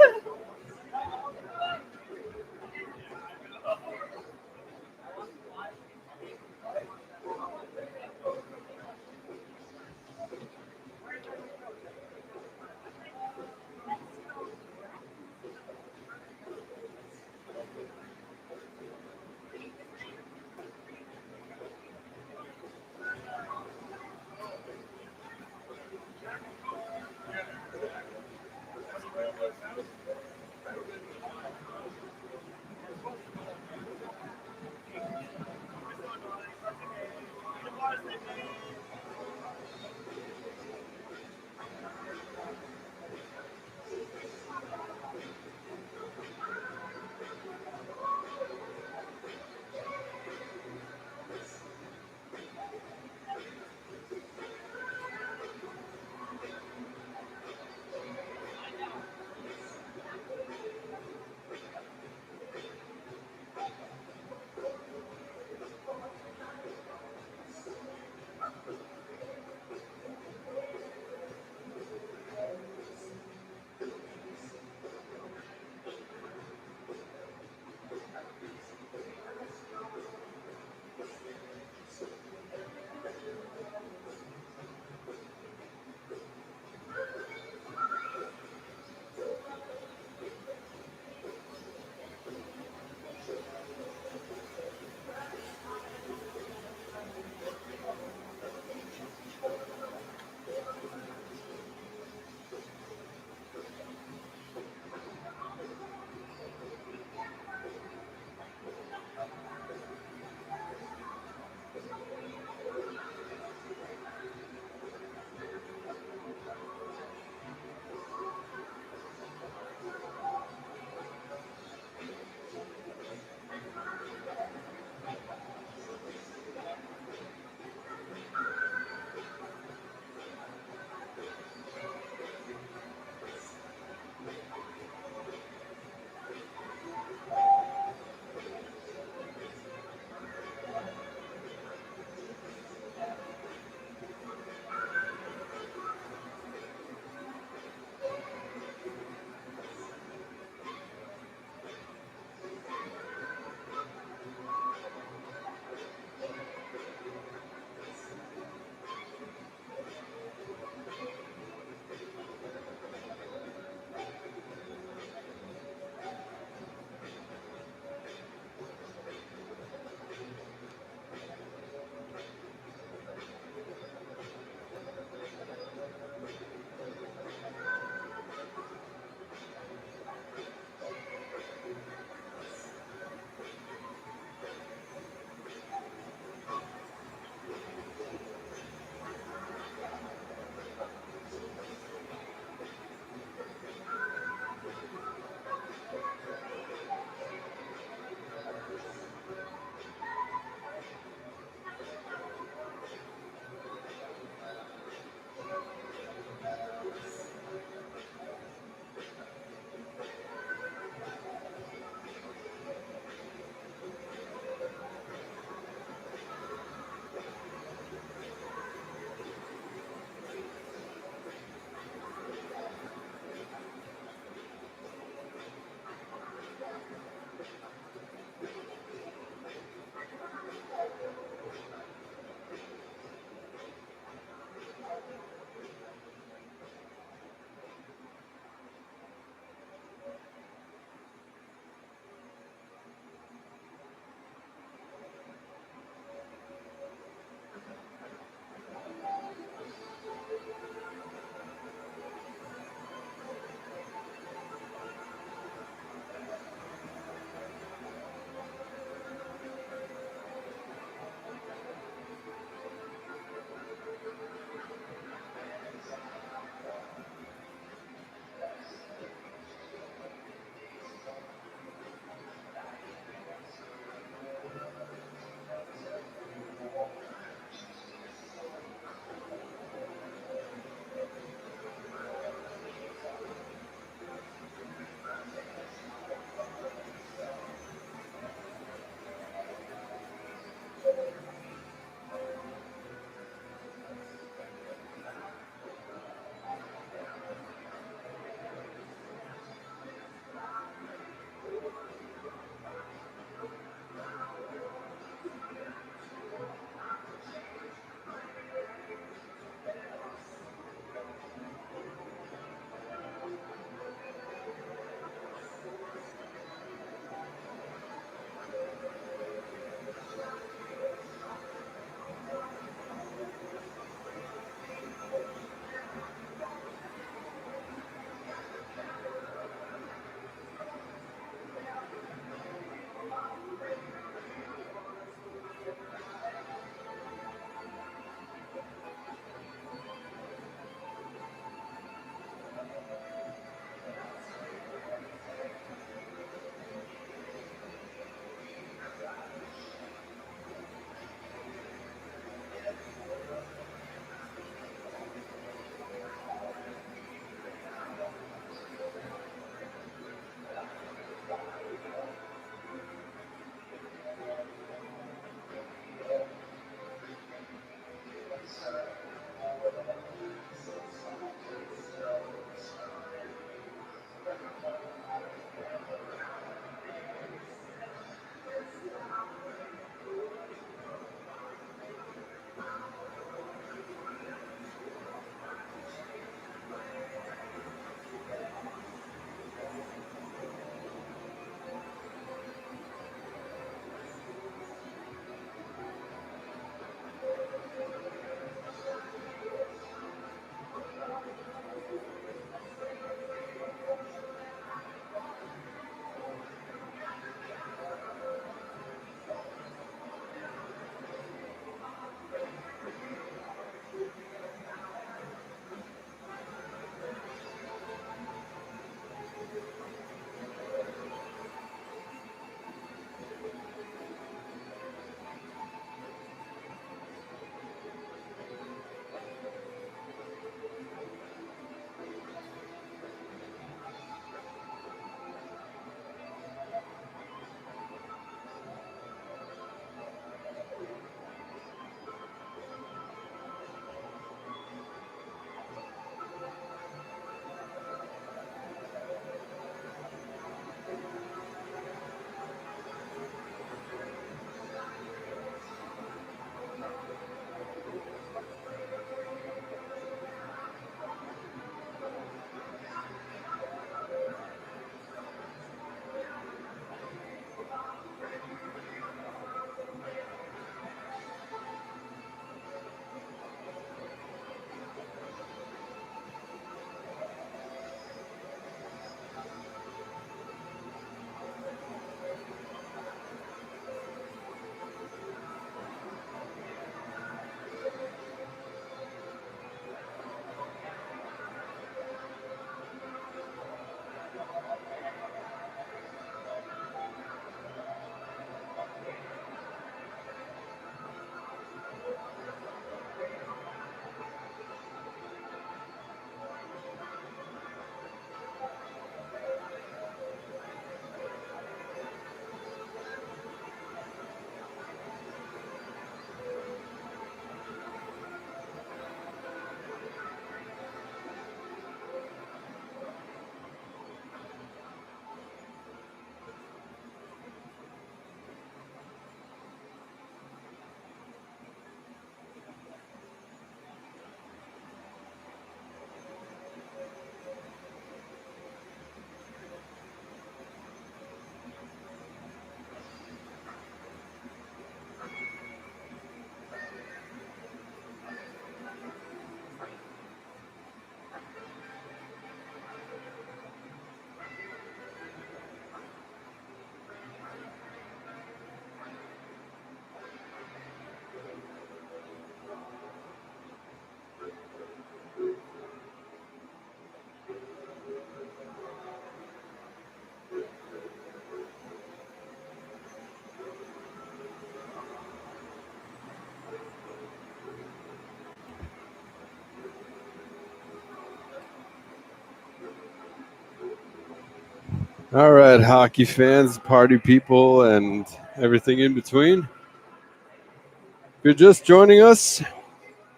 All right, hockey fans, party people, and everything in between. If you're just joining us,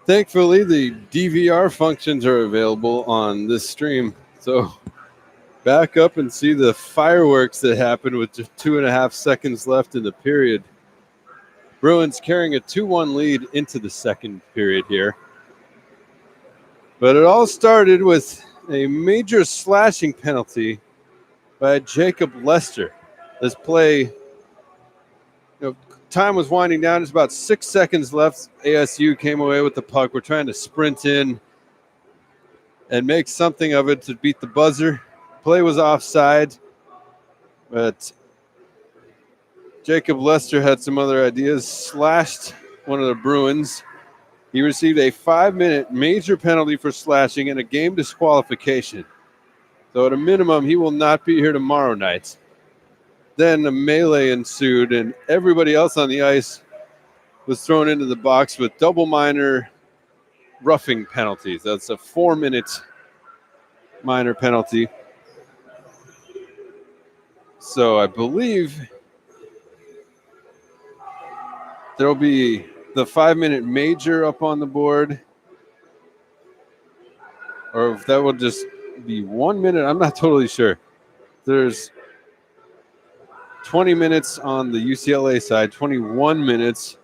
thankfully the DVR functions are available on this stream. So back up and see the fireworks that happened with just 2.5 seconds left in the period. Bruins carrying a 2-1 lead into the second period here. But it all started with a major slashing penalty by Jacob Lester. This play, time was winding down. There's about 6 seconds left. ASU came away with the puck. We're trying to sprint in and make something of it to beat the buzzer. Play was offside, but Jacob Lester had some other ideas, slashed one of the Bruins. He received a 5-minute major penalty for slashing and a game disqualification. So at a minimum, he will not be here tomorrow night. Then a melee ensued, and everybody else on the ice was thrown into the box with double minor roughing penalties. That's a 4-minute minor penalty. So I believe there'll be the 5-minute major up on the board, or if that will just be 1 minute. I'm not totally sure. There's 20 minutes on the UCLA side, 21 minutes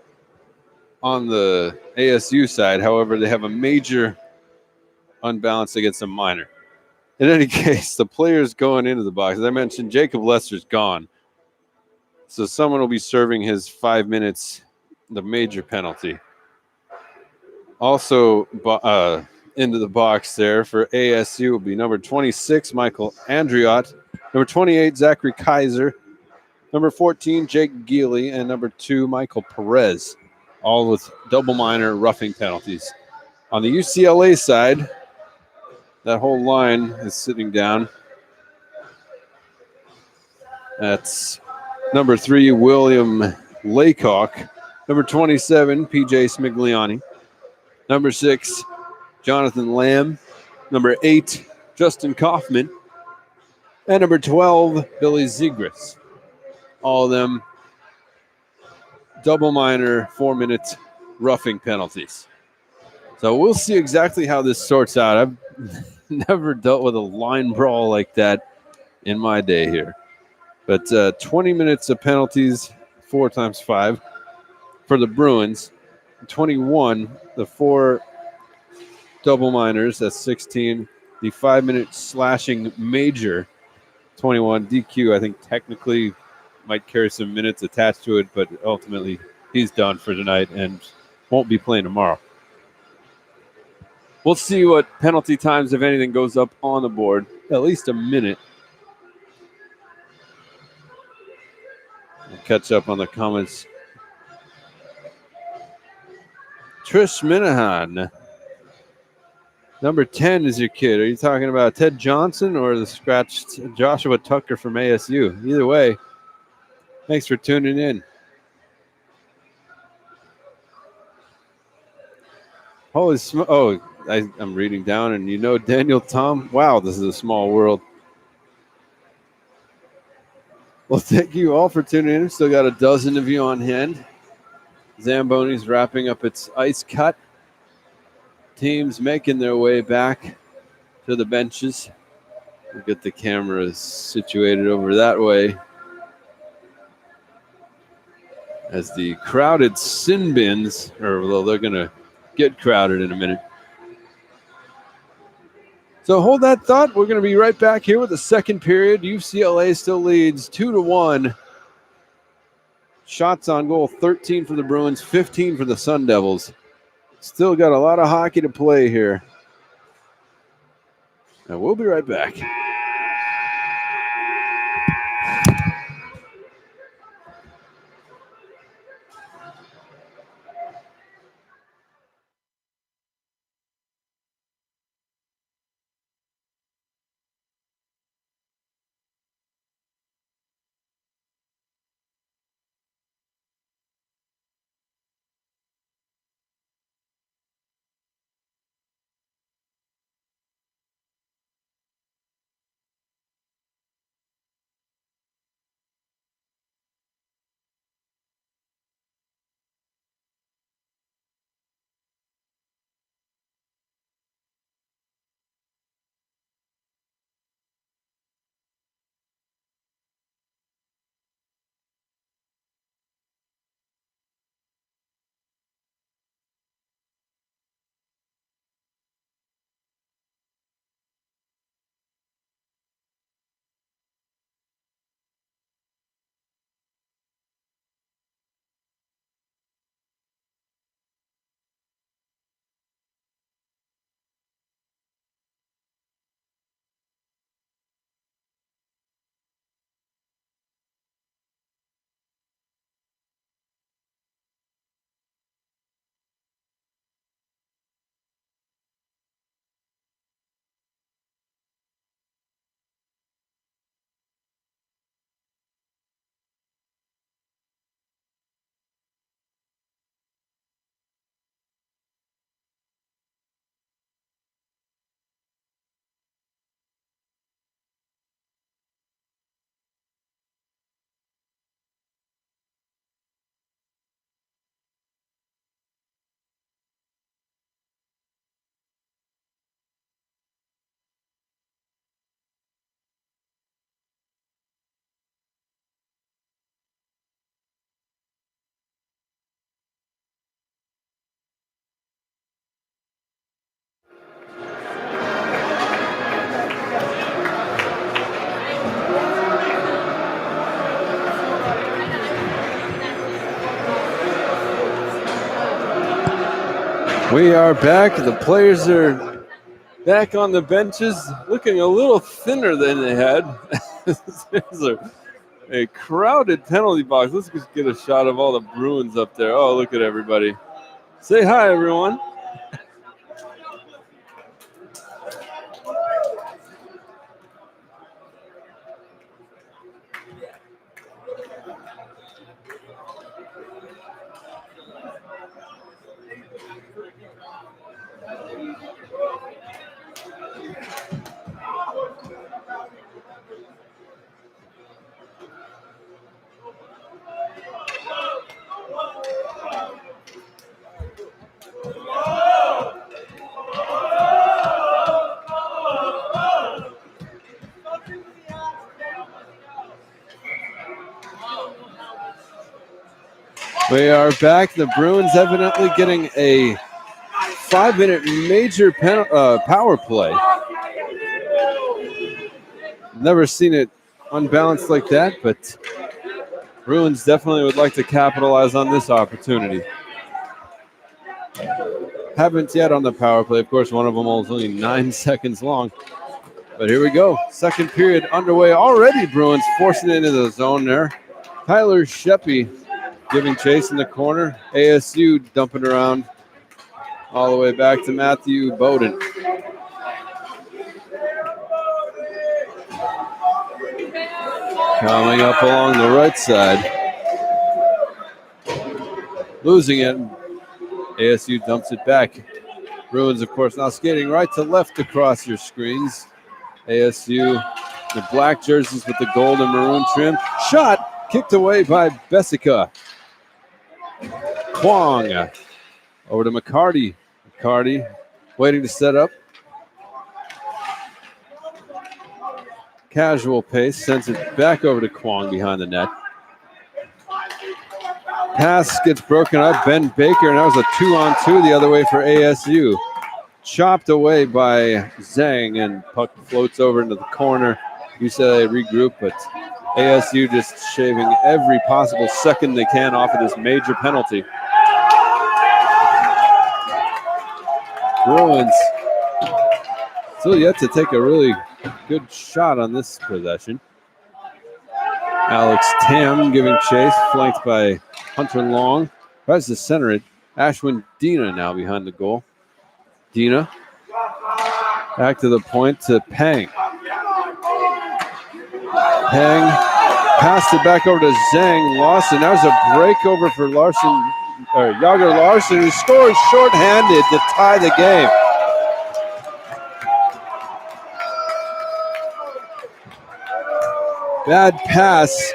on the ASU side. However, they have a major unbalanced against a minor. In any case, the players going into the box, as I mentioned, Jacob Lester's gone. So someone will be serving his 5 minutes, the major penalty. Also into the box there for ASU will be number 26, Michael Andriott, number 28, Zachary Kaiser, number 14, Jake Geely, and number 2, Michael Perez, all with double minor roughing penalties. On the UCLA side, that whole line is sitting down. That's number 3, William Laycock, number 27, PJ Smigliani, number 6, Jonathan Lamb, number 8, Justin Kaufman, and number 12, Billy Zegras. All of them double minor 4-minute roughing penalties. So we'll see exactly how this sorts out. I've never dealt with a line brawl like that in my day here. But 20 minutes of penalties, 4 times 5 for the Bruins. 21, the 4 double minors, that's 16. The 5-minute slashing major, 21. DQ, I think technically might carry some minutes attached to it, but ultimately he's done for tonight and won't be playing tomorrow. We'll see what penalty times, if anything, goes up on the board. At least a minute. I'll catch up on the comments. Trish Minahan. Number 10 is your kid. Are you talking about Ted Johnson or the scratched Joshua Tucker from ASU? Either way, thanks for tuning in. Holy smoke. Oh, I'm reading down, and Daniel Tom. Wow, this is a small world. Well, thank you all for tuning in. Still got a dozen of you on hand. Zamboni's wrapping up its ice cut. Teams making their way back to the benches. We'll get the cameras situated over that way as the crowded sin bins, well, they're going to get crowded in a minute. So hold that thought. We're going to be right back here with the second period. UCLA still leads 2-1. Shots on goal, 13 for the Bruins, 15 for the Sun Devils. Still got a lot of hockey to play here. And we'll be right back. We are back. The players are back on the benches, looking a little thinner than they had. There's a crowded penalty box. Let's just get a shot of all the Bruins up there. Oh, look at everybody. Say hi, everyone. We are back. The Bruins evidently getting a 5-minute major power play. Never seen it unbalanced like that, but Bruins definitely would like to capitalize on this opportunity. Haven't yet on the power play. Of course, one of them was only 9 seconds long. But here we go. Second period underway already. Bruins forcing it into the zone there. Tyler Sheppy giving chase in the corner. ASU dumping around all the way back to Matthew Bowden. Coming up along the right side. Losing it. ASU dumps it back. Bruins, of course, now skating right to left across your screens. ASU, the black jerseys with the gold and maroon trim. Shot kicked away by Bessica. Kwong over to McCarty. McCarty waiting to set up. Casual pace, sends it back over to Kwong behind the net. Pass gets broken up. Ben Baker, and that was a 2-on-2 the other way for ASU. Chopped away by Zhang, and puck floats over into the corner. UCLA regroup, but ASU just shaving every possible second they can off of this major penalty. Bruins still yet to take a really good shot on this possession. Alex Tam giving chase, flanked by Hunter Long. Tries to center it. Ashwin Dina now behind the goal. Dina back to the point to Pang. Pang passed it back over to Zhang. Lawson. That was a breakover for Larson, or Yager Larson, who scores shorthanded to tie the game. Bad pass,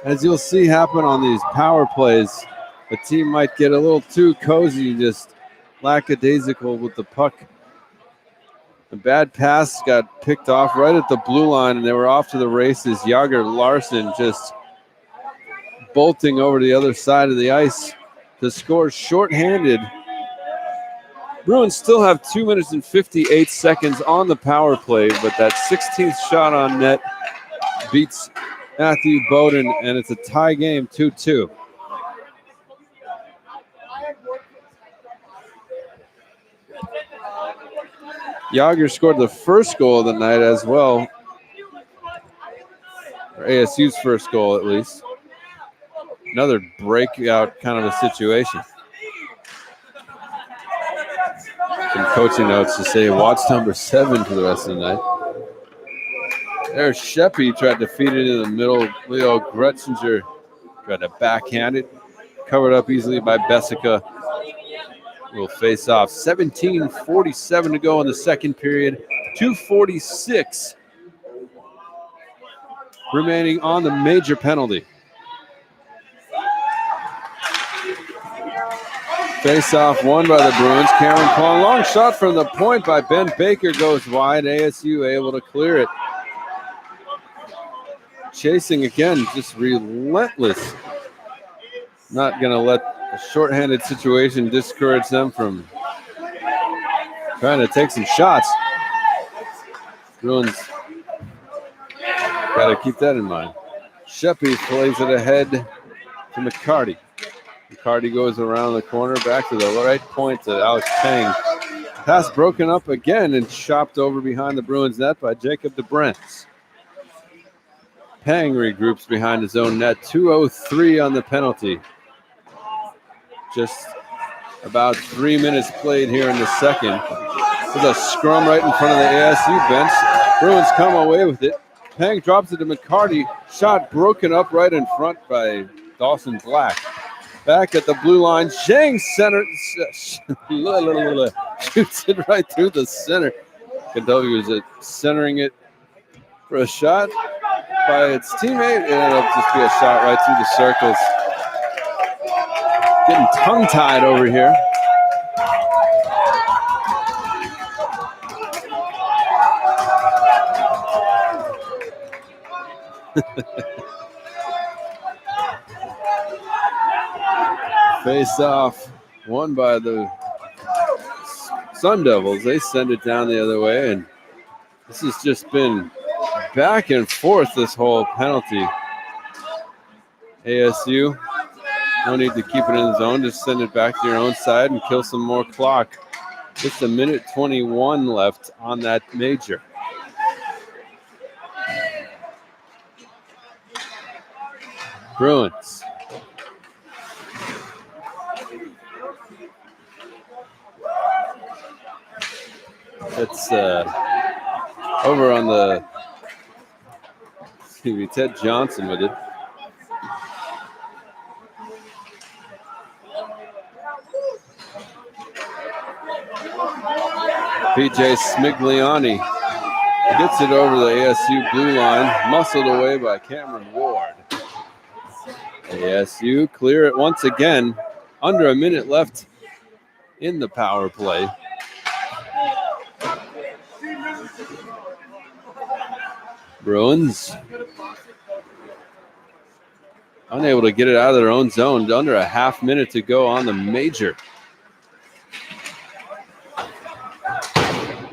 as you'll see happen on these power plays. The team might get a little too cozy, just lackadaisical with the puck. A bad pass got picked off right at the blue line, and they were off to the races. Yager Larson just bolting over the other side of the ice to score shorthanded. Bruins still have 2 minutes and 58 seconds on the power play, but that 16th shot on net beats Matthew Bowden, and it's a tie game, 2-2. Yager scored the first goal of the night as well, or ASU's first goal at least. Another breakout kind of a situation. Some coaching notes to say watch number 7 for the rest of the night. There's Sheppy, tried to feed it into the middle. Leo Gretzinger tried to backhand it. Covered up easily by Bessica. Will face off. 17:47 to go in the second period. 2:46 remaining on the major penalty. Face off won by the Bruins. Cameron Kwong. Long shot from the point by Ben Baker goes wide. ASU able to clear it. Chasing again, just relentless. Not going to let a shorthanded situation discourage them from trying to take some shots. Bruins got to keep that in mind. Sheppy plays it ahead to McCarty. McCarty goes around the corner, back to the right point to Alex Pang. Pass broken up again and chopped over behind the Bruins net by Jacob DeBrentz. Pang regroups behind his own net. 2:03 on the penalty. Just about 3 minutes played here in the second. There's a scrum right in front of the ASU bench. Bruins come away with it. Pang drops it to McCarty. Shot broken up right in front by Dawson Black. Back at the blue line. Zhang center shoots it right through the center. Kentucky was centering it for a shot by its teammate, and it'll just be a shot right through the circles. Getting tongue-tied over here. Face off, won by the Sun Devils. They send it down the other way, and this has just been back and forth this whole penalty. ASU, no need to keep it in the zone. Just send it back to your own side and kill some more clock. Just a minute 21 left on that major. Bruins. It's over on the, Ted Johnson with it. PJ Smigliani gets it over the ASU blue line, muscled away by Cameron Ward. ASU clear it once again, under a minute left in the power play. Bruins unable to get it out of their own zone. Under a half minute to go on the major.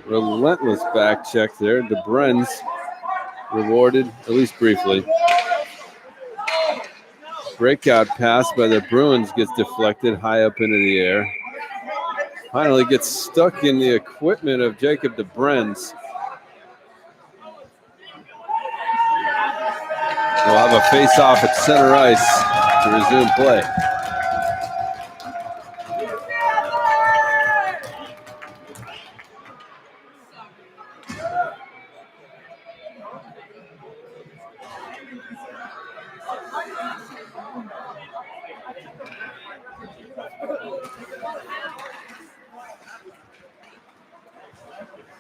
Relentless back check there. DeBrentz rewarded, at least briefly. Breakout pass by the Bruins gets deflected high up into the air. Finally gets stuck in the equipment of Jacob DeBrentz. We'll have a face-off at center ice to resume play.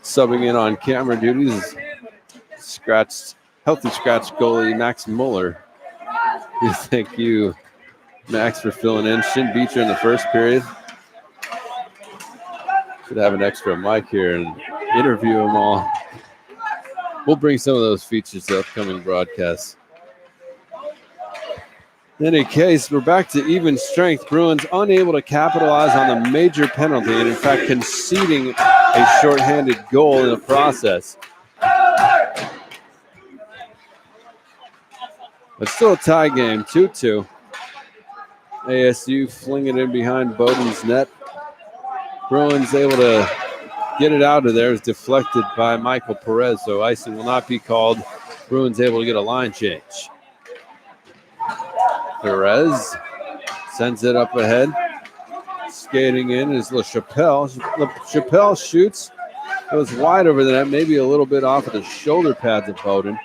Subbing in on camera duties, healthy scratch goalie Max Mueller. Thank you, Max, for filling in. Shouldn't beat you in the first period. Should have an extra mic here and interview them all. We'll bring some of those features to upcoming broadcasts. In any case, we're back to even strength. Bruins unable to capitalize on the major penalty and, in fact, conceding a shorthanded goal in the process. But still a tie game, 2-2. ASU flinging it in behind Bowden's net. Bruins able to get it out of there. Is deflected by Michael Perez, so icing will not be called. Bruins able to get a line change. Perez sends it up ahead. Skating in is LaChapelle. LaChapelle shoots. Goes wide over the net, maybe a little bit off of the shoulder pads of Bowden.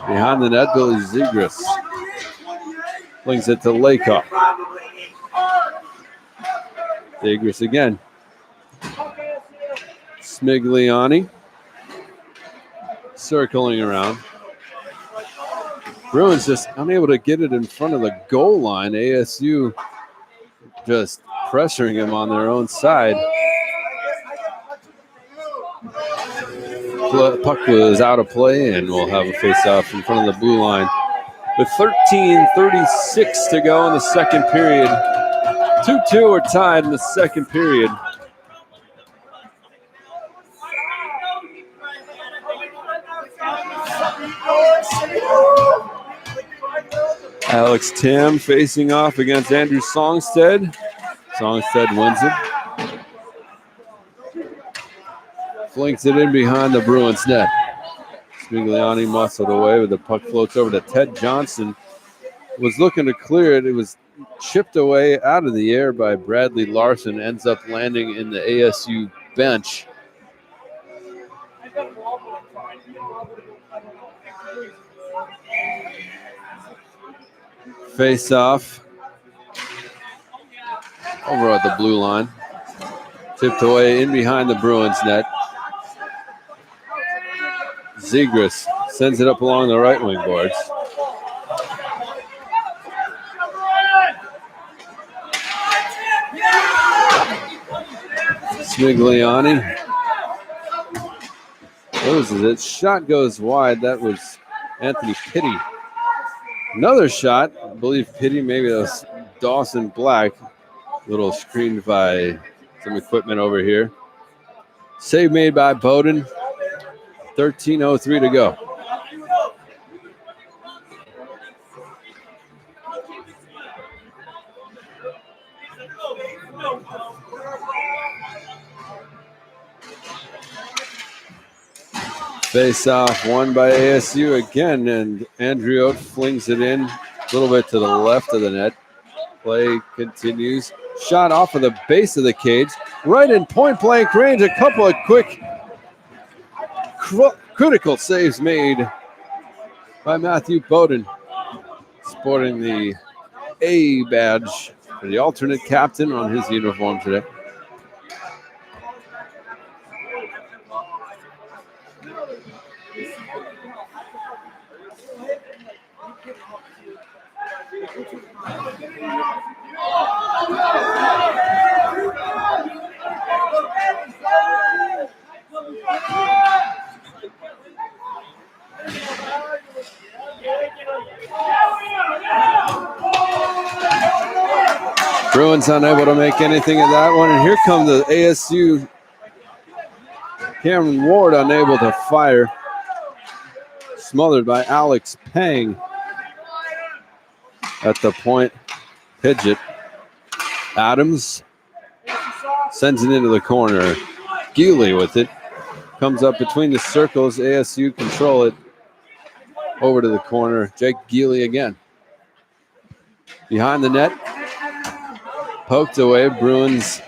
Behind the net, Billy Zegras flings it to Laycock. Zegras again. Smigliani circling around. Bruins just unable to get it in front of the goal line. ASU just pressuring him on their own side. Puck was out of play, and we'll have a face-off in front of the blue line. With 13:36 to go in the second period. 2-2 are tied in the second period. Alex Tam facing off against Andrew Songstead. Songstead wins it. Flinks it in behind the Bruins net. Smigliani muscled away, but the puck floats over to Ted Johnson. Was looking to clear it. It was chipped away out of the air by Bradley Larson. Ends up landing in the ASU bench. Face off over at the blue line. Tipped away in behind the Bruins net. Zegras sends it up along the right wing boards. Smigliani loses it. Shot goes wide. That was Anthony Pitti. Another shot. I believe Pitti, maybe that was Dawson Black. Little screened by some equipment over here. Save made by Bowden. 13:03 to go. Face off won by ASU again, and Andriot flings it in a little bit to the left of the net. Play continues. Shot off of the base of the cage, right in point blank range. A couple of quick, critical saves made by Matthew Bowden, sporting the A badge for the alternate captain on his uniform today. Bruins unable to make anything of that one, and here comes the ASU. Cameron Ward unable to fire. Smothered by Alex Pang at the point. Pidgeot. Adams sends it into the corner. Geely with it. Comes up between the circles. ASU control it. Over to the corner. Jake Geely again. Behind the net. Poked away. Bruins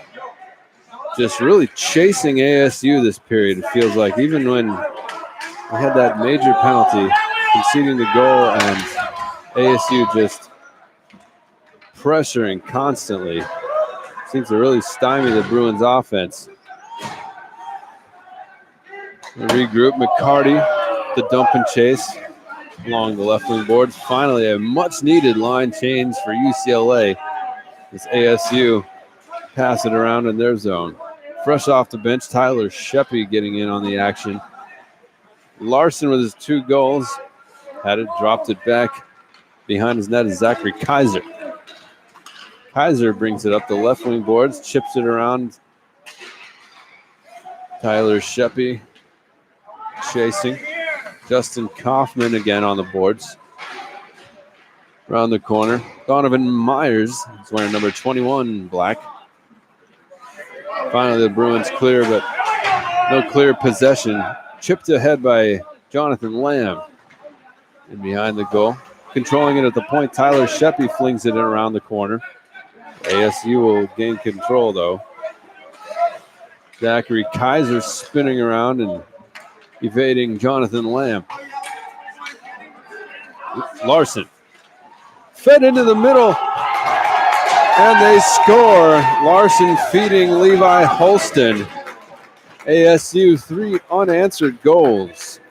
just really chasing ASU this period, it feels like. Even when we had that major penalty, conceding the goal, and ASU just pressuring constantly. Seems to really stymie the Bruins offense. Regroup. McCarty, the dump and chase along the left wing boards. Finally, a much needed line change for UCLA as ASU pass it around in their zone. Fresh off the bench, Tyler Sheppy getting in on the action. Larson with his 2 goals. Had it, dropped it back. Behind his net is Zachary Kaiser. Kaiser brings it up the left wing boards, chips it around. Tyler Sheppy chasing. Justin Kaufman again on the boards. Around the corner. Donovan Myers is wearing number 21 black. Finally, the Bruins clear, but no clear possession. Chipped ahead by Jonathan Lamb. And behind the goal. Controlling it at the point, Tyler Sheppy flings it in around the corner. ASU will gain control, though. Zachary Kaiser spinning around and evading Jonathan Lamb. Larson. Fed into the middle. And they score. Larson feeding Levi Holston. ASU 3 unanswered goals.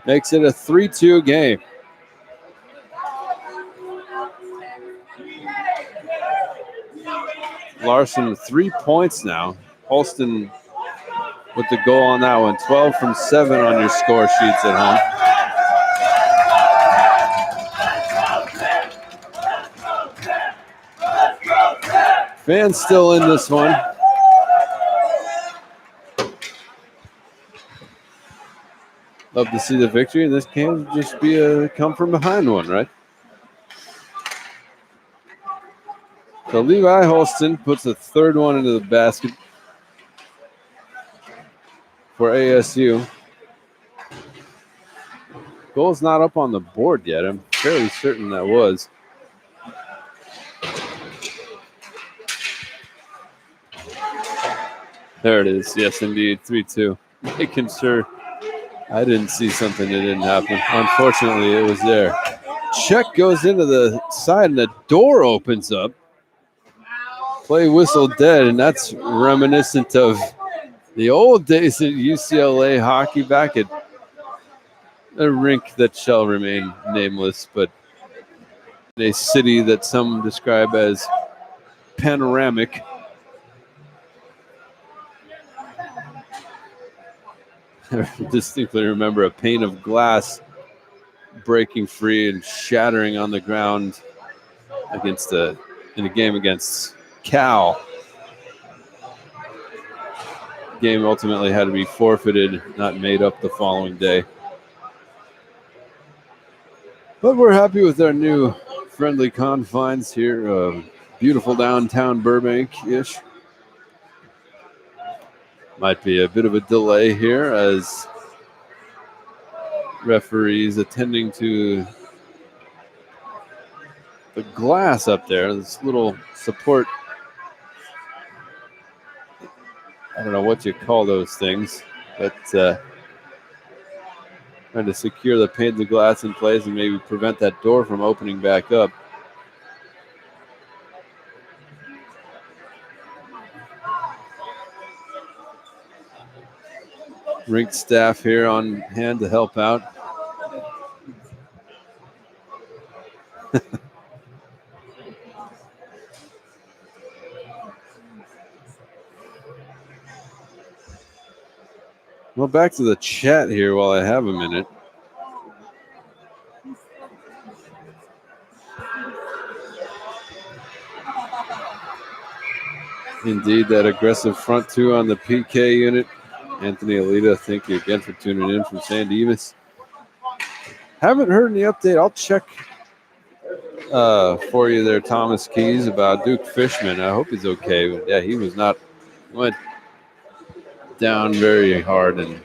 Makes it a 3-2 game. Larson 3 points now. Holston with the goal on that one. 12 from 7 on your score sheets at home. Fans still in this one. Love to see the victory, and this can just be a come from behind one, right? So Levi Holston puts the third one into the basket for ASU. Goal's not up on the board yet. I'm fairly certain that was. There it is. Yes, indeed. 3-2. Making sure I didn't see something that didn't happen. Unfortunately, it was there. Check goes into the side and the door opens up. Play whistle dead, and that's reminiscent of the old days at UCLA hockey back at a rink that shall remain nameless, but in a city that some describe as panoramic. I distinctly remember a pane of glass breaking free and shattering on the ground in a game against Cal. Game ultimately had to be forfeited, not made up the following day. But we're happy with our new friendly confines here. Beautiful downtown Burbank-ish. Might be a bit of a delay here as referees attending to the glass up there. This little support, I don't know what you call those things, but trying to secure the panes of glass in place and maybe prevent that door from opening back up. Rink staff here on hand to help out. Well, back to the chat here while I have a minute. Indeed, that aggressive front two on the PK unit. Anthony Alita, thank you again for tuning in from San Dimas. Haven't heard any update. I'll check for you there, Thomas Keys, about Duke Fishman. I hope he's okay. But yeah, he went down very hard and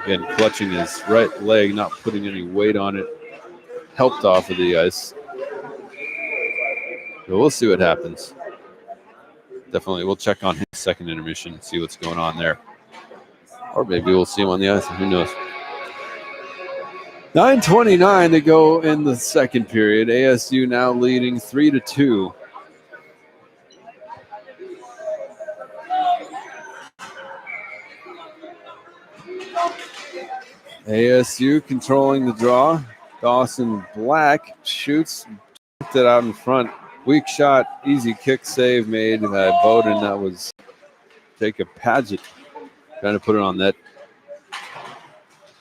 again clutching his right leg, not putting any weight on it. Helped off of the ice. But we'll see what happens. Definitely, we'll check on his second intermission and see what's going on there. Or maybe we'll see him on the ice. Who knows? 9:29 to go in the second period. ASU now leading 3-2. ASU controlling the draw. Dawson Black shoots, kicked it out in front. Weak shot, easy kick save made by Bowden. That was Jacob Paget trying to put it on net.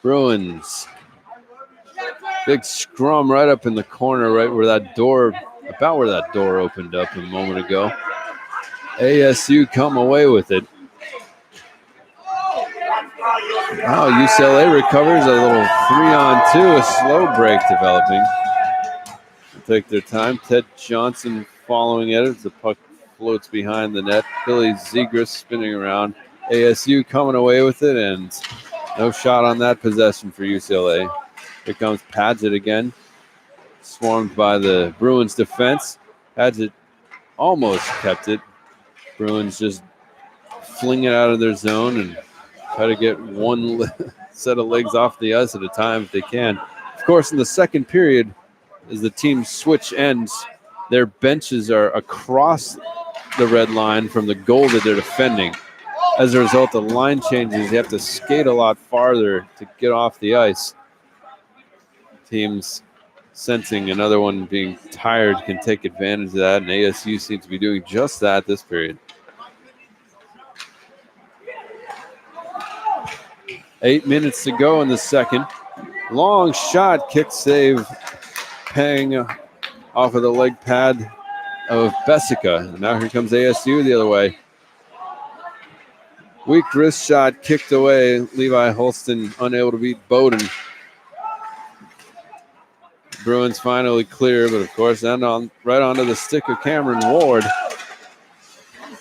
Bruins. Big scrum right up in the corner, right where that door, about where that door opened up a moment ago. ASU come away with it. Oh, UCLA recovers a little 3-on-2, a slow break developing. Take their time. Ted Johnson following it as the puck floats behind the net. Billy Zegras spinning around. ASU coming away with it, and no shot on that possession for UCLA. Here comes Paget again, swarmed by the Bruins defense. Paget almost kept it. Bruins just fling it out of their zone and try to get one set of legs off the ice at a time if they can. Of course, in the second period, as the teams switch ends, their benches are across the red line from the goal that they're defending. As a result of line changes, you have to skate a lot farther to get off the ice. Teams sensing another one being tired can take advantage of that, and ASU seems to be doing just that this period. 8 minutes to go in the second. Long shot, kick save, paying off of the leg pad of Bessica. And now here comes ASU the other way. Weak wrist shot kicked away. Levi Holston unable to beat Bowden. Bruins finally clear, but of course then right onto the stick of Cameron Ward.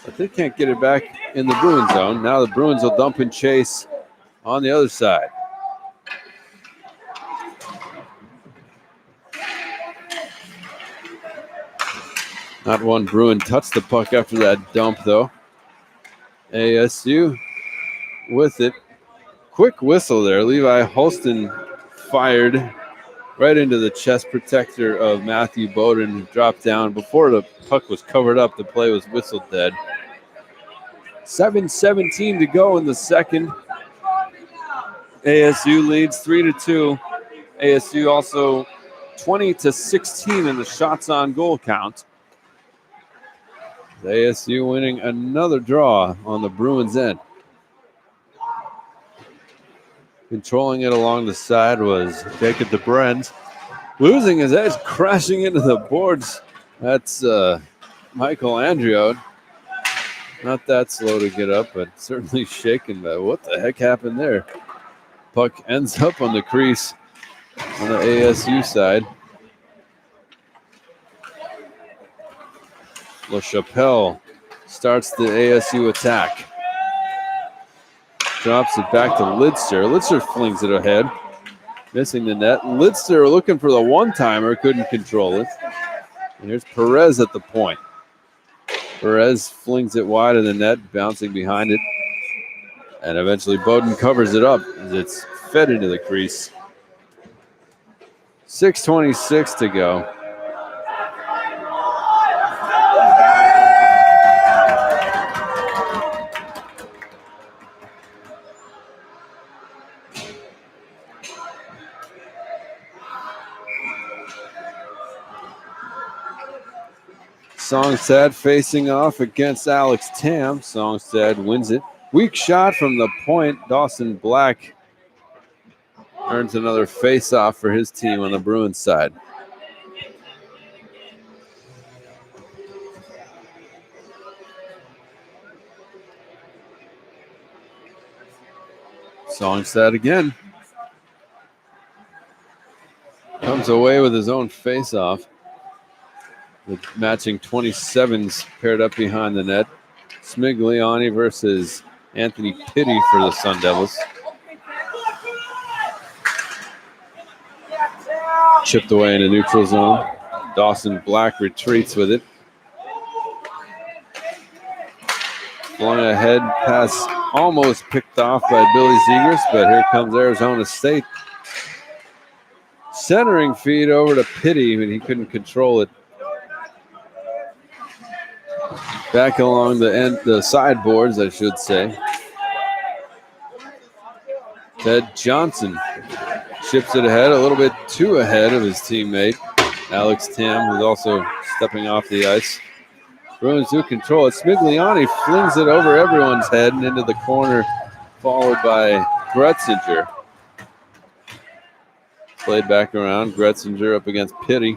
But they can't get it back in the Bruin zone. Now the Bruins will dump and chase on the other side. Not one Bruin touched the puck after that dump, though. ASU with it. Quick whistle there. Levi Holston fired right into the chest protector of Matthew Bowden, who dropped down. Before the puck was covered up, the play was whistled dead. 7:17 to go in the second. ASU leads 3-2. ASU also 20-16 in the shots on goal count. The ASU winning another draw on the Bruins' end. Controlling it along the side was Jacob DeBrent. Losing his edge, crashing into the boards. That's Michael Andriot. Not that slow to get up, but certainly shaken. But what the heck happened there? Puck ends up on the crease on the ASU side. LaChapelle starts the ASU attack. Drops it back to Lidster. Lidster flings it ahead. Missing the net. Lidster looking for the one-timer. Couldn't control it. And here's Perez at the point. Perez flings it wide of the net, bouncing behind it. And eventually Bowden covers it up as it's fed into the crease. 6:26 to go. Songstad facing off against Alex Tam. Songstad wins it. Weak shot from the point. Dawson Black earns another face-off for his team on the Bruins side. Songstad again. Comes away with his own face-off. The matching 27s paired up behind the net. Smigliani versus Anthony Pitti for the Sun Devils. Chipped away in the neutral zone. Dawson Black retreats with it. Flung ahead, pass almost picked off by Billy Zegers, but here comes Arizona State. Centering feed over to Pitti, but he couldn't control it. Back along the sideboards, I should say. Ted Johnson chips it ahead, a little bit too ahead of his teammate, Alex Tam, who's also stepping off the ice. Bruins do control it. Smigliani flings it over everyone's head and into the corner, followed by Gretzinger. Played back around. Gretzinger up against Pitti.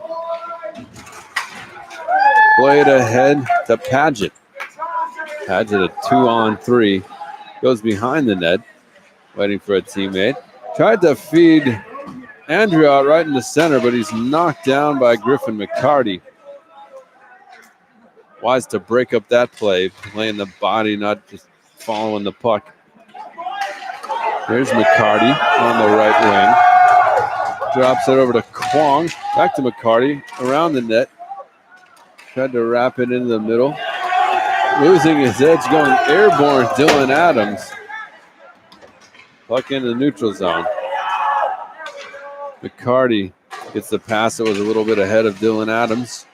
Played ahead to Paget. Paget a 2-on-3. Goes behind the net, waiting for a teammate. Tried to feed Andrew out right in the center, but he's knocked down by Griffin McCarty. Wise to break up that play, laying the body, not just following the puck. Here's McCarty on the right wing. Drops it over to Kwong. Back to McCarty, around the net. Tried to wrap it into the middle. Losing his edge, going airborne, Dylan Adams. Puck into the neutral zone. McCarty gets the pass that was a little bit ahead of Dylan Adams.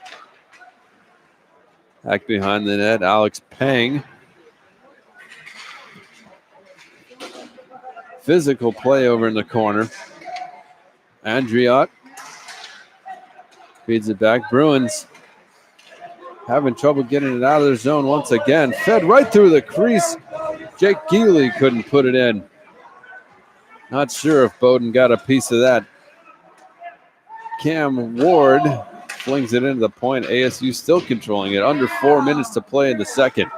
Back behind the net, Alex Pang. Physical play over in the corner. Andriot feeds it back. Bruins having trouble getting it out of their zone once again. Fed right through the crease. Jake Geely couldn't put it in. Not sure if Bowden got a piece of that. Cam Ward flings it into the point. ASU still controlling it. Under 4 minutes to play in the second.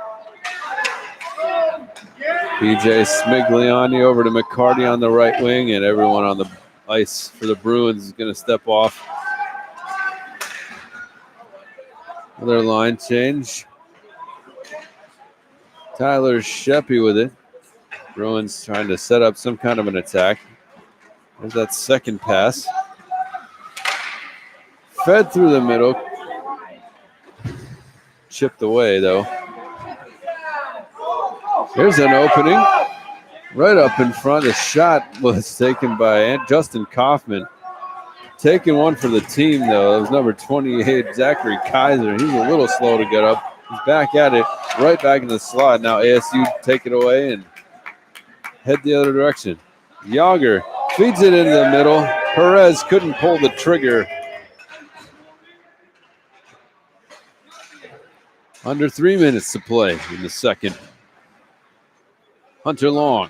PJ Smigliani over to McCarty on the right wing, and everyone on the ice for the Bruins is going to step off. Another line change. Tyler Sheppy with it. Bruins trying to set up some kind of an attack. There's that second pass. Fed through the middle. Chipped away, though. Here's an opening. Right up in front. The shot was taken by Justin Kaufman. Taking one for the team, though. It was number 28, Zachary Kaiser. He's a little slow to get up. He's back at it. Right back in the slot. Now ASU take it away and head the other direction. Yager feeds it into the middle. Perez couldn't pull the trigger. Under 3 minutes to play in the second. Hunter Long.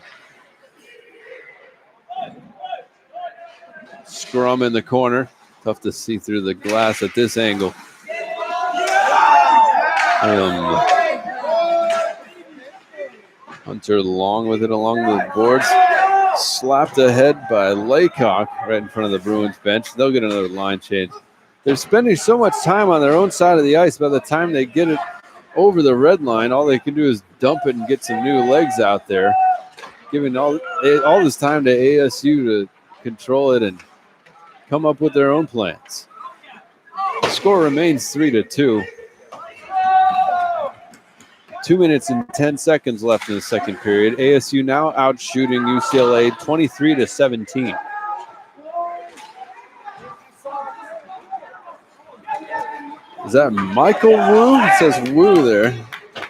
Scrum in the corner. Tough to see through the glass at this angle. Hunter Long with it along the boards. Slapped ahead by Laycock right in front of the Bruins bench. They'll get another line change. They're spending so much time on their own side of the ice. By the time they get it over the red line, all they can do is dump it and get some new legs out there, giving all this time to ASU to control it and come up with their own plans. The score remains 3-2. 2 minutes and 10 seconds left in the second period. ASU now out shooting UCLA 23-17. Is that Michael Wu? It says Wu there.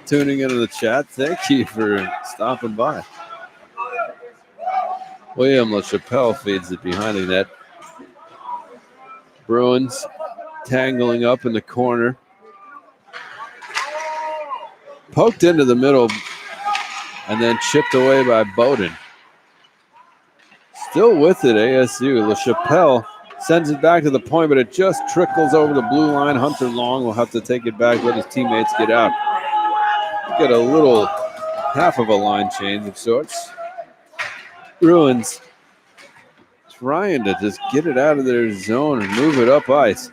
Tuning into the chat. Thank you for stopping by. William LaChapelle feeds it behind the net. Bruins tangling up in the corner. Poked into the middle and then chipped away by Bowden. Still with it, ASU. LaChapelle sends it back to the point, but it just trickles over the blue line. Hunter Long will have to take it back, let his teammates get out. Get a little half of a line change of sorts. Bruins trying to just get it out of their zone and move it up ice.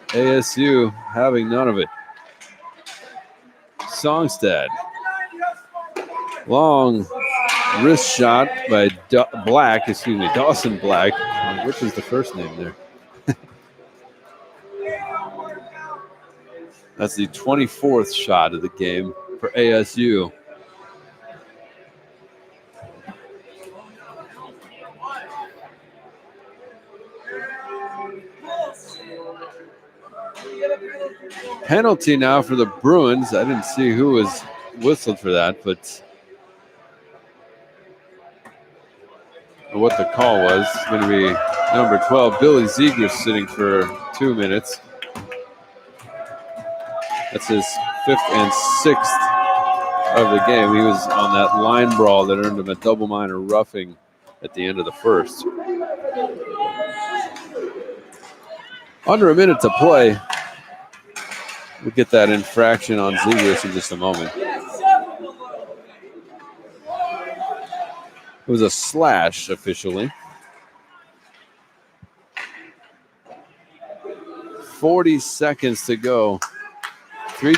ASU having none of it. Songstad. Long wrist shot by Dawson Black. Which is the first name there? That's the 24th shot of the game for ASU. Penalty now for the Bruins. I didn't see who was whistled for that, but what the call was. It's going to be number 12, Billy Zegers, sitting for 2 minutes. That's his 5th and 6th of the game. He was on that line brawl that earned him a double minor roughing at the end of the first. Under a minute to play. We'll get that infraction on Zegers in just a moment. It was a slash officially. 40 seconds to go. 3-2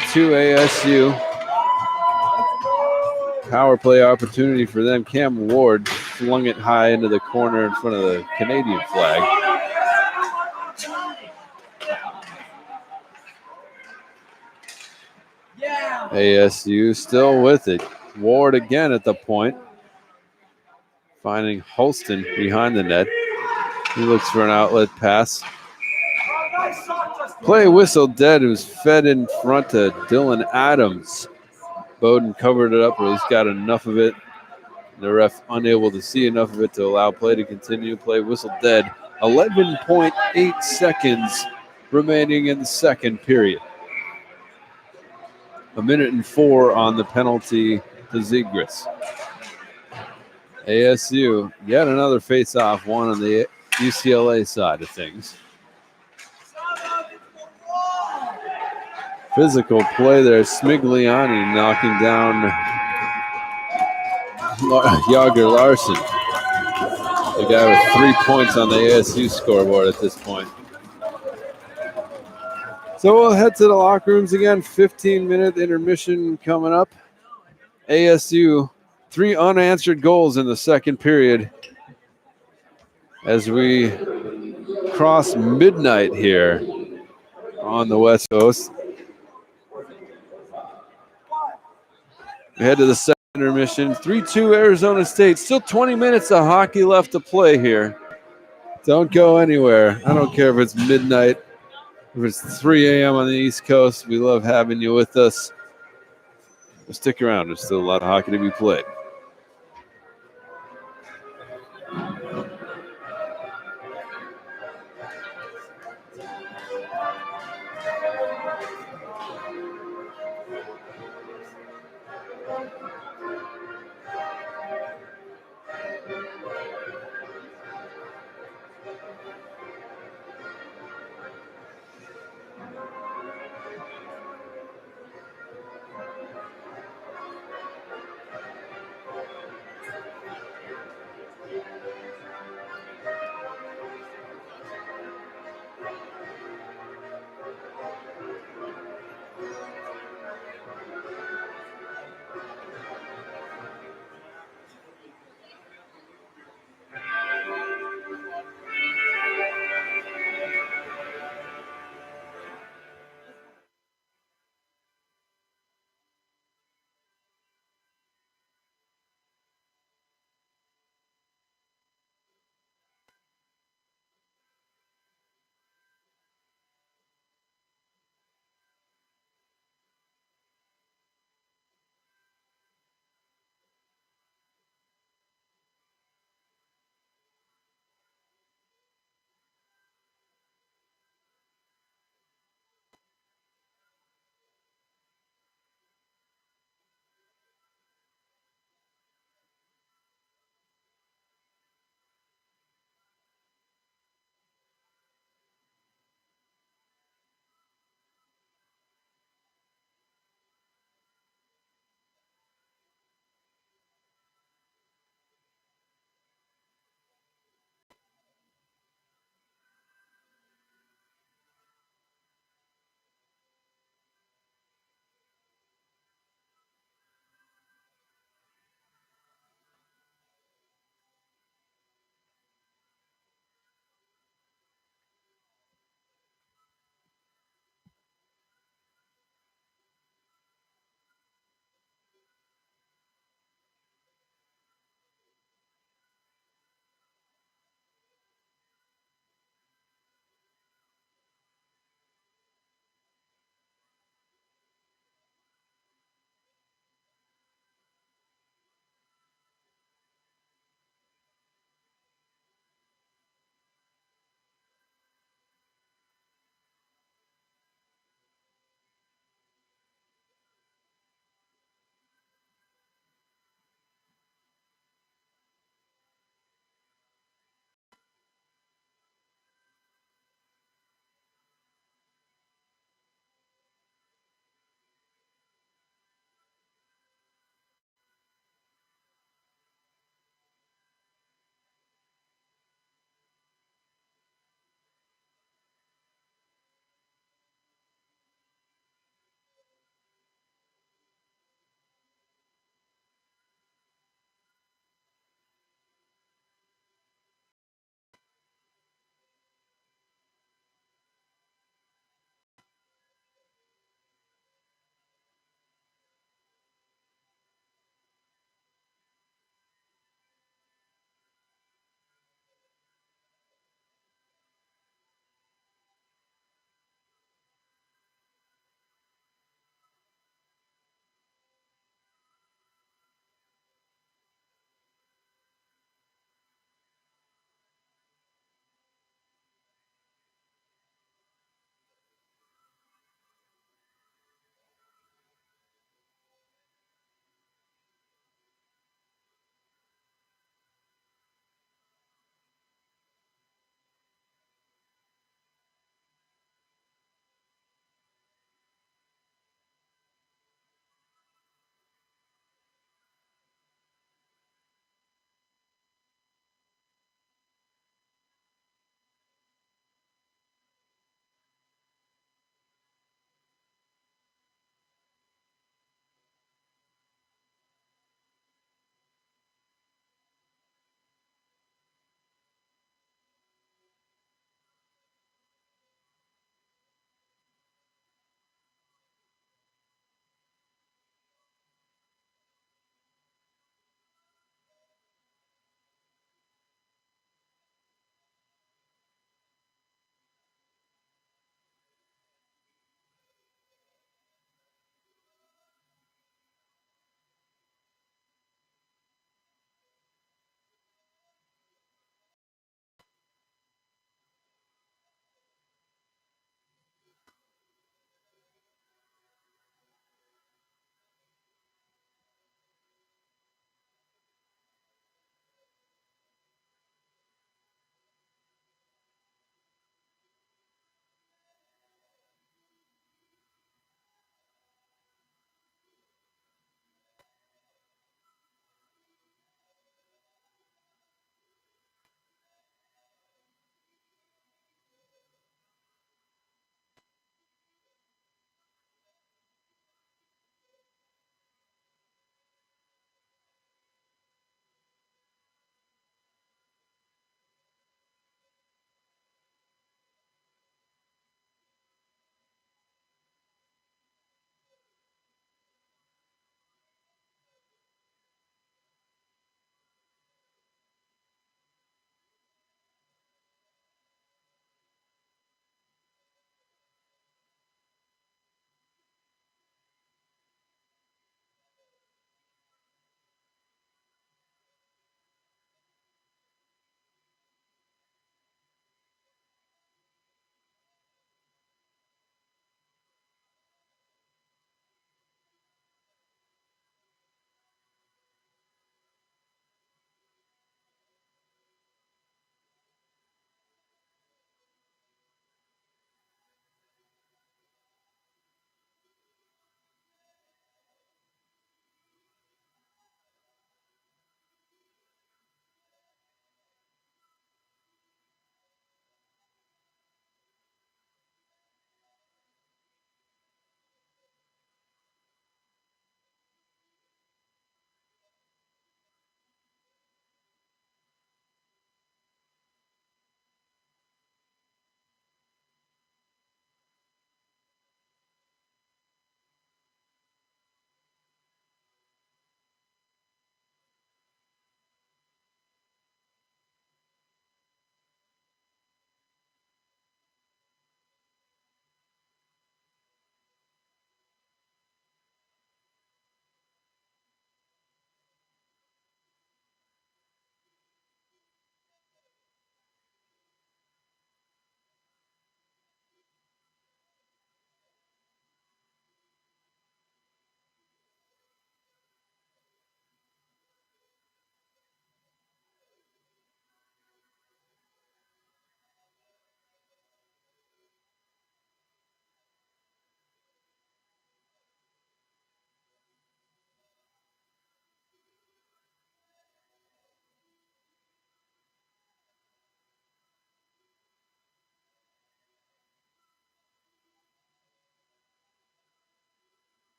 ASU. Power play opportunity for them. Cam Ward flung it high into the corner in front of the Canadian flag. ASU still with it. Ward again at the point. Finding Holston behind the net. He looks for an outlet pass. Play whistle dead. It was fed in front to Dylan Adams. Bowden covered it up, or he's got enough of it. The ref unable to see enough of it to allow play to continue. Play whistle dead. 11.8 seconds remaining in the second period. 1:04 on the penalty to Zegers. ASU, yet another face-off, one on the UCLA side of things. Physical play there. Smigliani knocking down Yager Larson. The guy with 3 points on the ASU scoreboard at this point. So we'll head to the locker rooms again. 15-minute intermission coming up. ASU, 3 unanswered goals in the second period as we cross midnight here on the West Coast. We head to the second intermission. 3-2 Arizona State. Still 20 minutes of hockey left to play here. Don't go anywhere. I don't care if it's midnight, if it's 3 a.m. on the East Coast. We love having you with us. Stick around. There's still a lot of hockey to be played.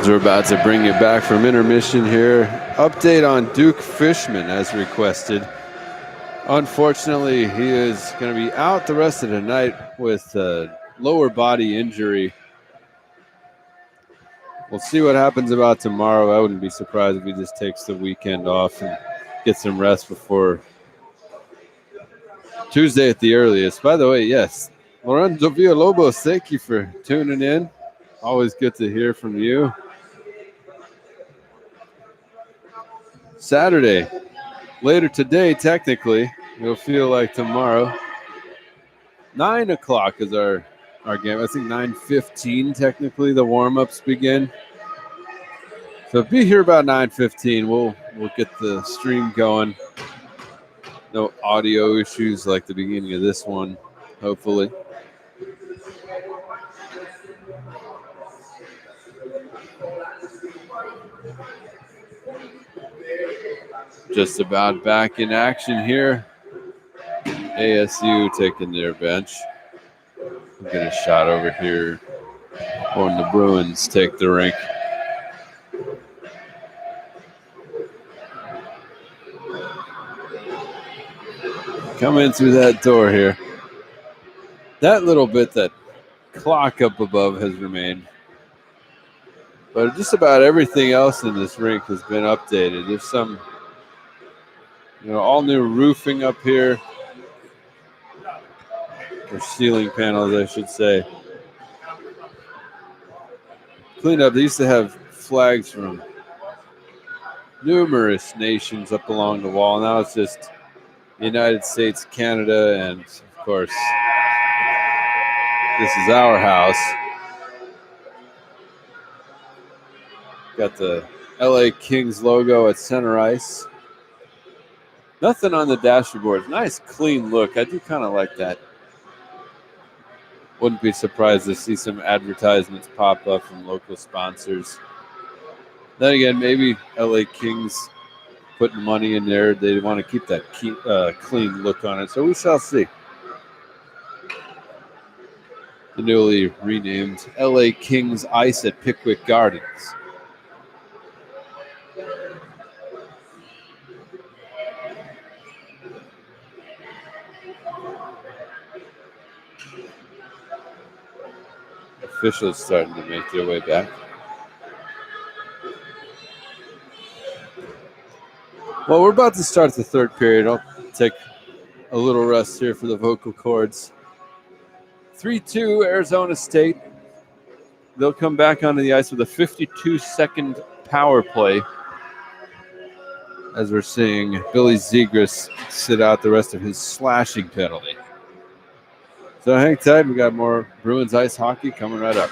We're about to bring you back from intermission here. Update on Duke Fishman as requested. Unfortunately, he is going to be out the rest of the night with a lower body injury. We'll see what happens about tomorrow. I wouldn't be surprised if he just takes the weekend off and gets some rest before Tuesday at the earliest. By the way, yes, Lorenzo Villalobos, thank you for tuning in. Always good to hear from you. Saturday, later today, technically, it'll feel like tomorrow. 9 o'clock is our game. I think 9:15 technically the warm-ups begin. So be here about 9:15. We'll get the stream going. No audio issues like the beginning of this one, hopefully. Just about back in action here. ASU taking their bench. We'll get a shot over here when the Bruins take the rink. Come in through that door here. That little bit, that clock up above has remained. But just about everything else in this rink has been updated. There's some, all new roofing up here. Or ceiling panels, I should say. Cleaned up. They used to have flags from numerous nations up along the wall. Now it's just the United States, Canada, and of course, this is our house. Got the LA Kings logo at center ice. Nothing on the dashboard. Nice, clean look. I do kind of like that. Wouldn't be surprised to see some advertisements pop up from local sponsors. Then again, maybe LA Kings putting money in there. They want to keep that clean look on it. So we shall see. The newly renamed LA Kings Ice at Pickwick Gardens. Officials starting to make their way back. Well, we're about to start the third period. I'll take a little rest here for the vocal cords. 3-2 Arizona State. They'll come back onto the ice with a 52-second power play as we're seeing Billy Zegras sit out the rest of his slashing penalty. So hang tight. We got more Bruins ice hockey coming right up.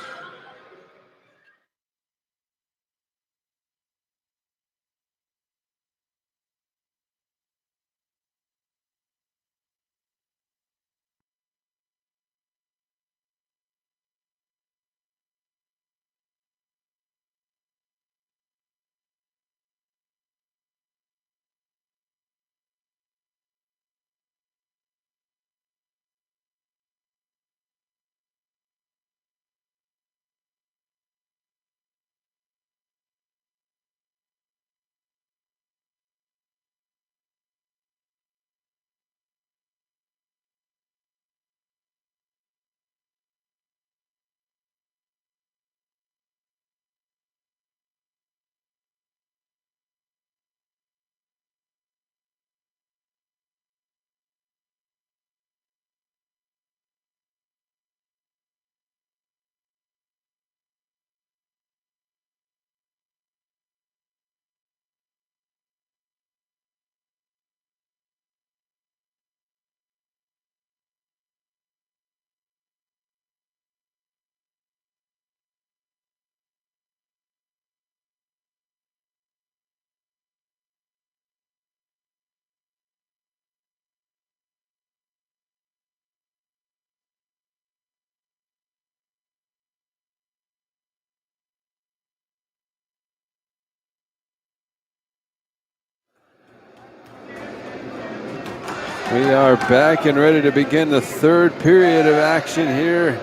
We are back and ready to begin the third period of action here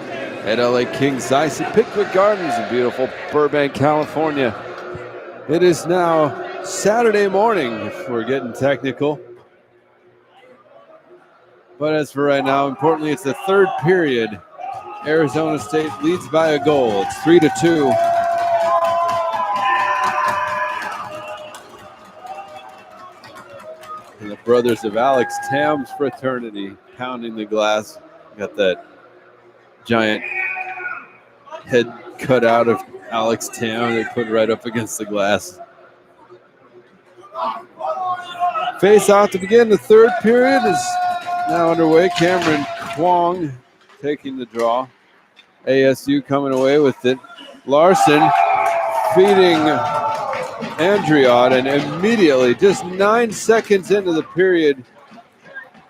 at LA Kings Ice at Pickwick Gardens in beautiful Burbank, California. It is now Saturday morning, if we're getting technical. But as for right now, importantly, it's the third period. Arizona State leads by a goal. It's 3-2. And the brothers of Alex Tam's fraternity pounding the glass. Got that giant head cut out of Alex Tam they put right up against the glass. Face off to begin. The third period is now underway. Cameron Kwong taking the draw. ASU coming away with it. Larson feeding Andriot, and immediately, just 9 seconds into the period,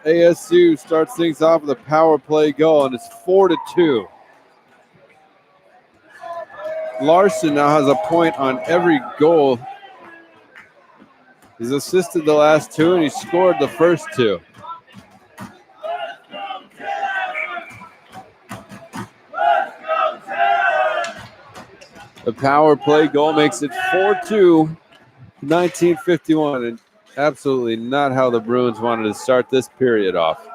ASU starts things off with a power play goal, and it's 4-2. Larson now has a point on every goal. He's assisted the last two, and he scored the first two. The power play goal makes it 4-2, 1951, and absolutely not how the Bruins wanted to start this period off.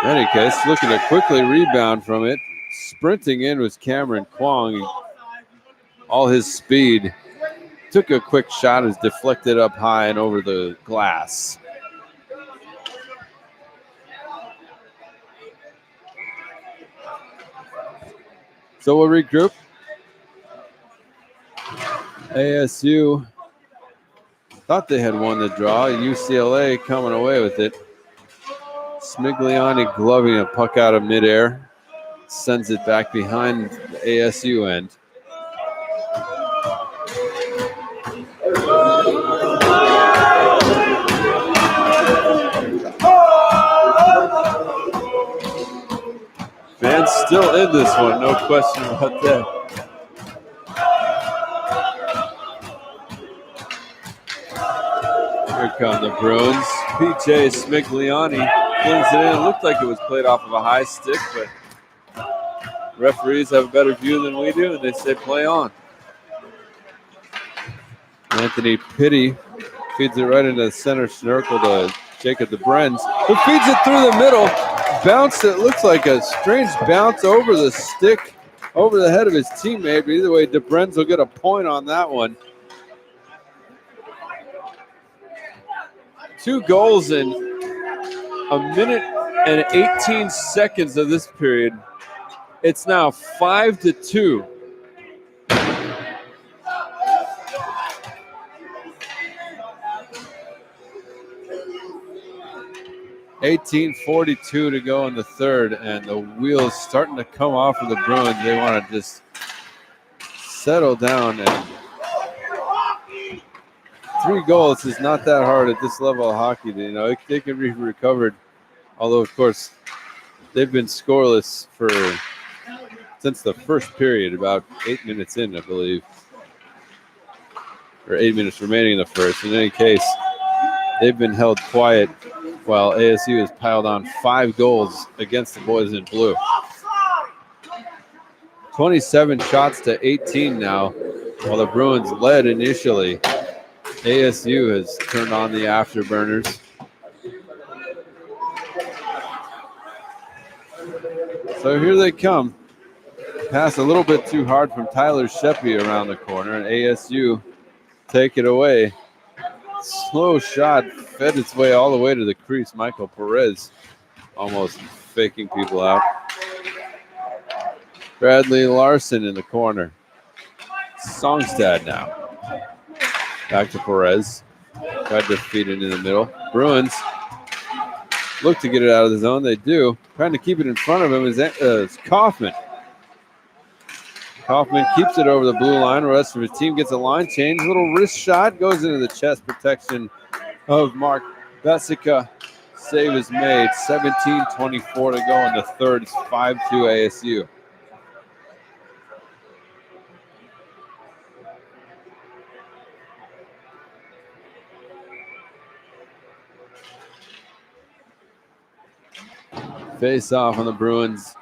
In any case, looking to quickly rebound from it. Sprinting in was Cameron Kwong. All his speed. Took a quick shot, is deflected up high and over the glass. So we'll regroup. ASU thought they had won the draw. UCLA coming away with it. Smigliani gloving a puck out of midair. Sends it back behind the ASU end. Fans still in this one, no question about that. Here come the Bruins. PJ Smigliani flings it in. It looked like it was played off of a high stick, but referees have a better view than we do, and they say play on. Anthony Pitti feeds it right into the center circle to Jacob DeBrenz, who feeds it through the middle. Bounce, it looks like a strange bounce over the stick, over the head of his teammate, but either way, DeBrenz will get a point on that one. 2 goals in a minute and 18 seconds of this period. It's now 5-2. $18:42 to go in the third, and the wheels starting to come off of the Bruins. They want to just settle down, and 3 goals is not that hard at this level of hockey. You know, they can be recovered. Although, of course, they've been scoreless since the first period, about 8 minutes in, I believe, or 8 minutes remaining in the first. In any case, they've been held quiet while ASU has piled on 5 goals against the boys in blue. 27 shots to 18 now, while the Bruins led initially. ASU has turned on the afterburners. So here they come. Pass a little bit too hard from Tyler Sheppy around the corner, and ASU take it away. Slow shot fed its way all the way to the crease. Michael Perez almost faking people out. Bradley Larson in the corner. Songstad now. Back to Perez. Tried to feed it in the middle. Bruins look to get it out of the zone. They do. Trying to keep it in front of him is Kaufman. Kaufman keeps it over the blue line. The rest of his team gets a line change. Little wrist shot goes into the chest protection of Mark Bessica. Save is made. 17:24 to go in the third. It's 5-2 ASU. Face off on the Bruins.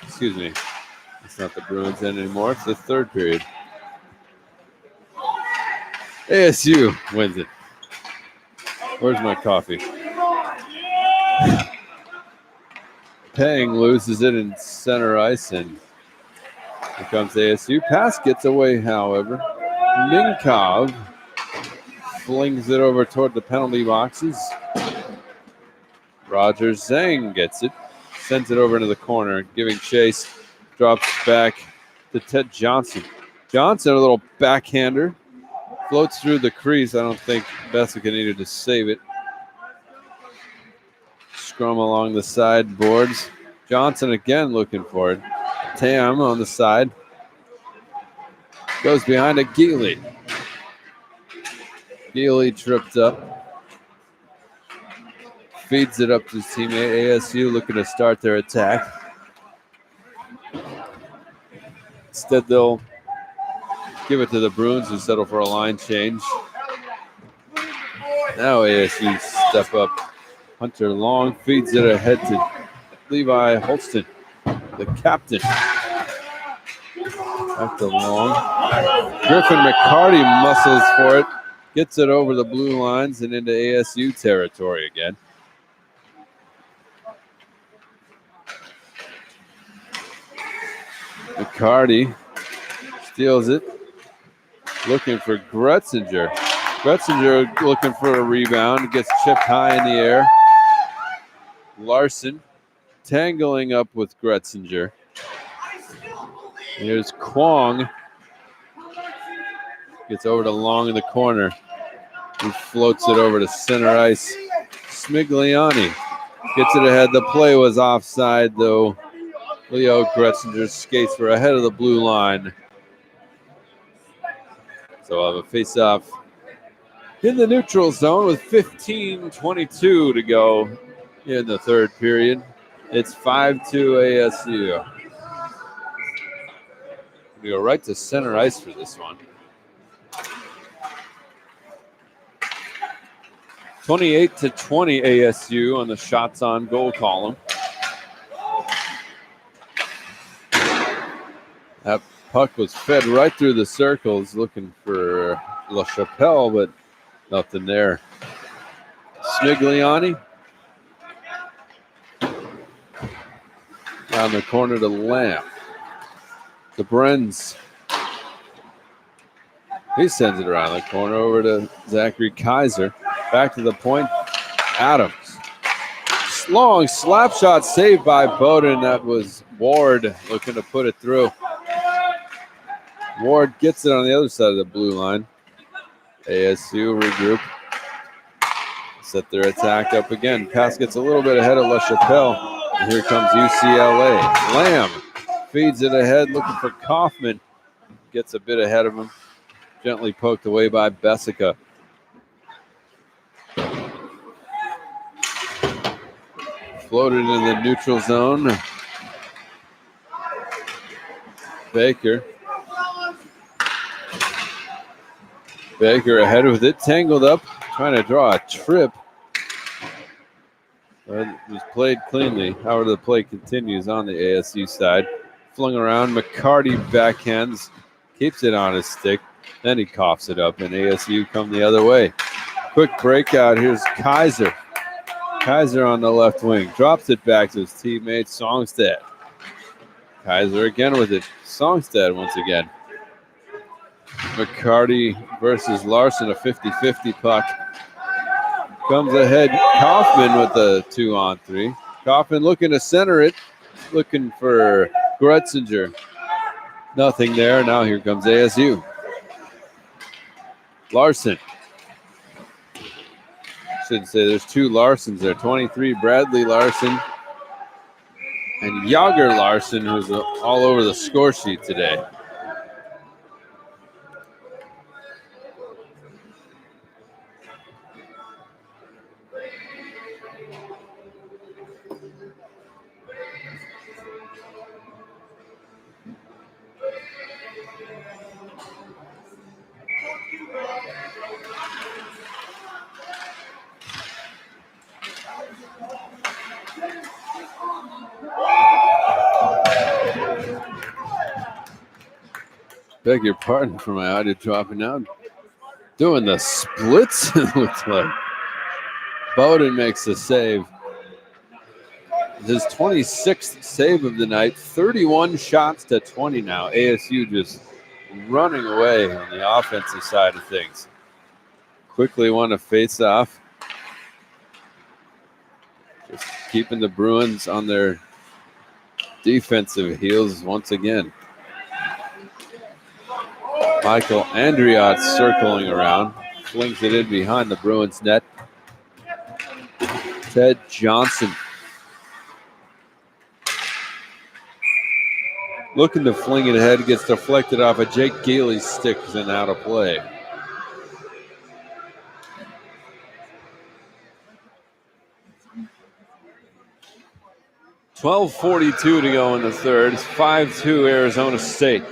Excuse me. It's not the Bruins end anymore. It's the third period. ASU wins it. Where's my coffee? Peng loses it in center ice, and here comes ASU. Pass gets away, however. Minkov flings it over toward the penalty boxes. Roger Zhang gets it, sends it over into the corner, giving chase, drops back to Ted Johnson. Johnson, a little backhander, floats through the crease. I don't think Bessica needed to save it. Scrum along the side boards. Johnson again looking for it. Tam on the side. Goes behind a Geely. Geely tripped up. Feeds it up to his teammate. ASU looking to start their attack. Instead, they'll give it to the Bruins who settle for a line change. Now ASU step up. Hunter Long feeds it ahead to Levi Holston, the captain. Back to Long. Griffin McCarty muscles for it. Gets it over the blue lines and into ASU territory again. McCarty steals it. Looking for Gretzinger. Gretzinger looking for a rebound. Gets chipped high in the air. Larson tangling up with Gretzinger. Here's Kwong. Gets over to Long in the corner. He floats it over to center ice. Smigliani gets it ahead. The play was offside, though. Leo Gretzinger's skates were ahead of the blue line. So I'll have a face-off in the neutral zone with 15:22 to go in the third period. It's 5-2 ASU. We go right to center ice for this one. 28-20 ASU on the shots on goal column. That puck was fed right through the circles looking for LaChapelle, but nothing there. Smigliani. Down the corner to Lamb. To Brenz. He sends it around the corner over to Zachary Kaiser. Back to the point. Adams. Long slap shot saved by Bowden. That was Ward looking to put it through. Ward gets it on the other side of the blue line. ASU regroup. Set their attack up again. Pass gets a little bit ahead of LaChapelle. And here comes UCLA. Lamb feeds it ahead, looking for Kaufman. Gets a bit ahead of him. Gently poked away by Bessica. Floated in the neutral zone. Baker. Baker ahead with it. Tangled up. Trying to draw a trip. But it was played cleanly. However, the play continues on the ASU side. Flung around. McCarty backhands. Keeps it on his stick. Then he coughs it up, and ASU come the other way. Quick breakout. Here's Kaiser. Kaiser on the left wing. Drops it back to his teammate, Songstad. Kaiser again with it. Songstad once again. McCarty versus Larson, a 50-50 puck. Comes ahead. Kaufman with the 2-on-3. Kaufman looking to center it. Looking for Gretzinger. Nothing there. Now here comes ASU. Larson. Should say there's two Larsons there. 23, Bradley Larson. And Yager Larson, who's all over the score sheet today. Beg your pardon for my audio dropping out. Doing the splits, it looks like. Bowden makes the save. His 26th save of the night, 31 shots to 20 now. ASU just running away on the offensive side of things. Quickly won a face-off. Just keeping the Bruins on their defensive heels once again. Michael Andriot circling around. Flings it in behind the Bruins net. Ted Johnson looking to fling it ahead, gets deflected off of Jake Geely's sticks and out of play. .12:42 to go in the third. It's 5-2 Arizona State.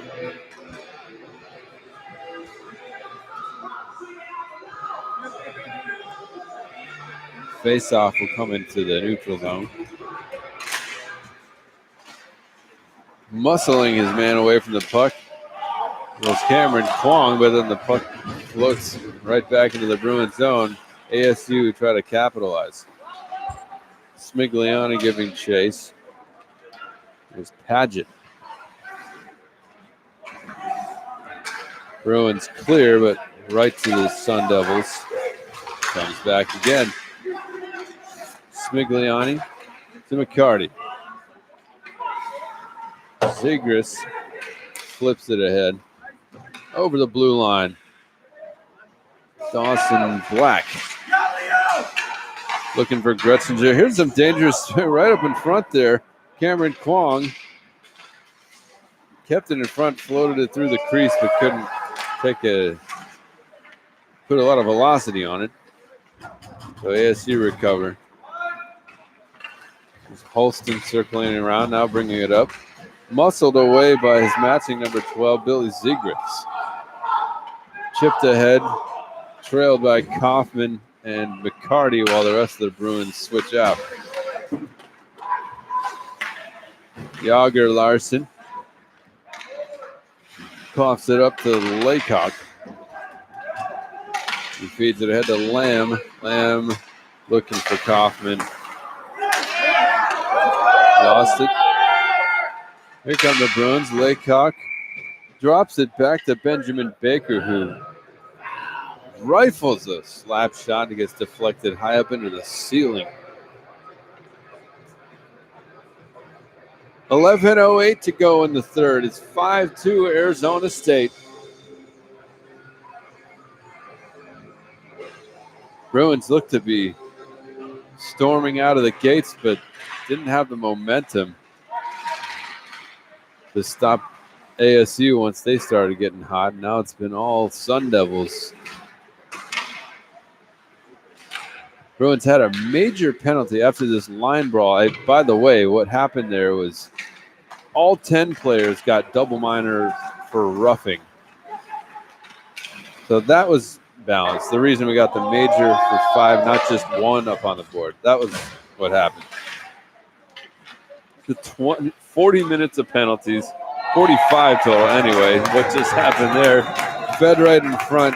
Face-off will come into the neutral zone. Muscling his man away from the puck was Cameron Kwong, but then the puck floats right back into the Bruins zone. ASU try to capitalize. Smigliani giving chase. There's Paget. Bruins clear, but right to the Sun Devils. Comes back again. Smigliani to McCarty. Zegras flips it ahead. Over the blue line. Dawson Black. Looking for Gretzinger. Here's some dangerous right up in front there. Cameron Kwong kept it in front, floated it through the crease, but couldn't put a lot of velocity on it. So ASU recover. Holston circling around, now bringing it up. Muscled away by his matching number 12, Billy Zegras. Chipped ahead, trailed by Kaufman and McCarty while the rest of the Bruins switch out. Yager Larson coughs it up to Laycock. He feeds it ahead to Lamb. Lamb looking for Kaufman. Lost it. Here come the Bruins. Laycock drops it back to Benjamin Baker, who rifles a slap shot and gets deflected high up into the ceiling. 11:08 to go in the third. It's 5-2 Arizona State. Bruins look to be storming out of the gates, but didn't have the momentum to stop ASU once they started getting hot. Now it's been all Sun Devils. Bruins had a major penalty after this line brawl. By the way, what happened there was all 10 players got double minor for roughing. So that was balanced. The reason we got the major for 5, not just 1 up on the board. That was what happened. The 40 minutes of penalties, 45 total anyway. What just happened there? Fed right in front.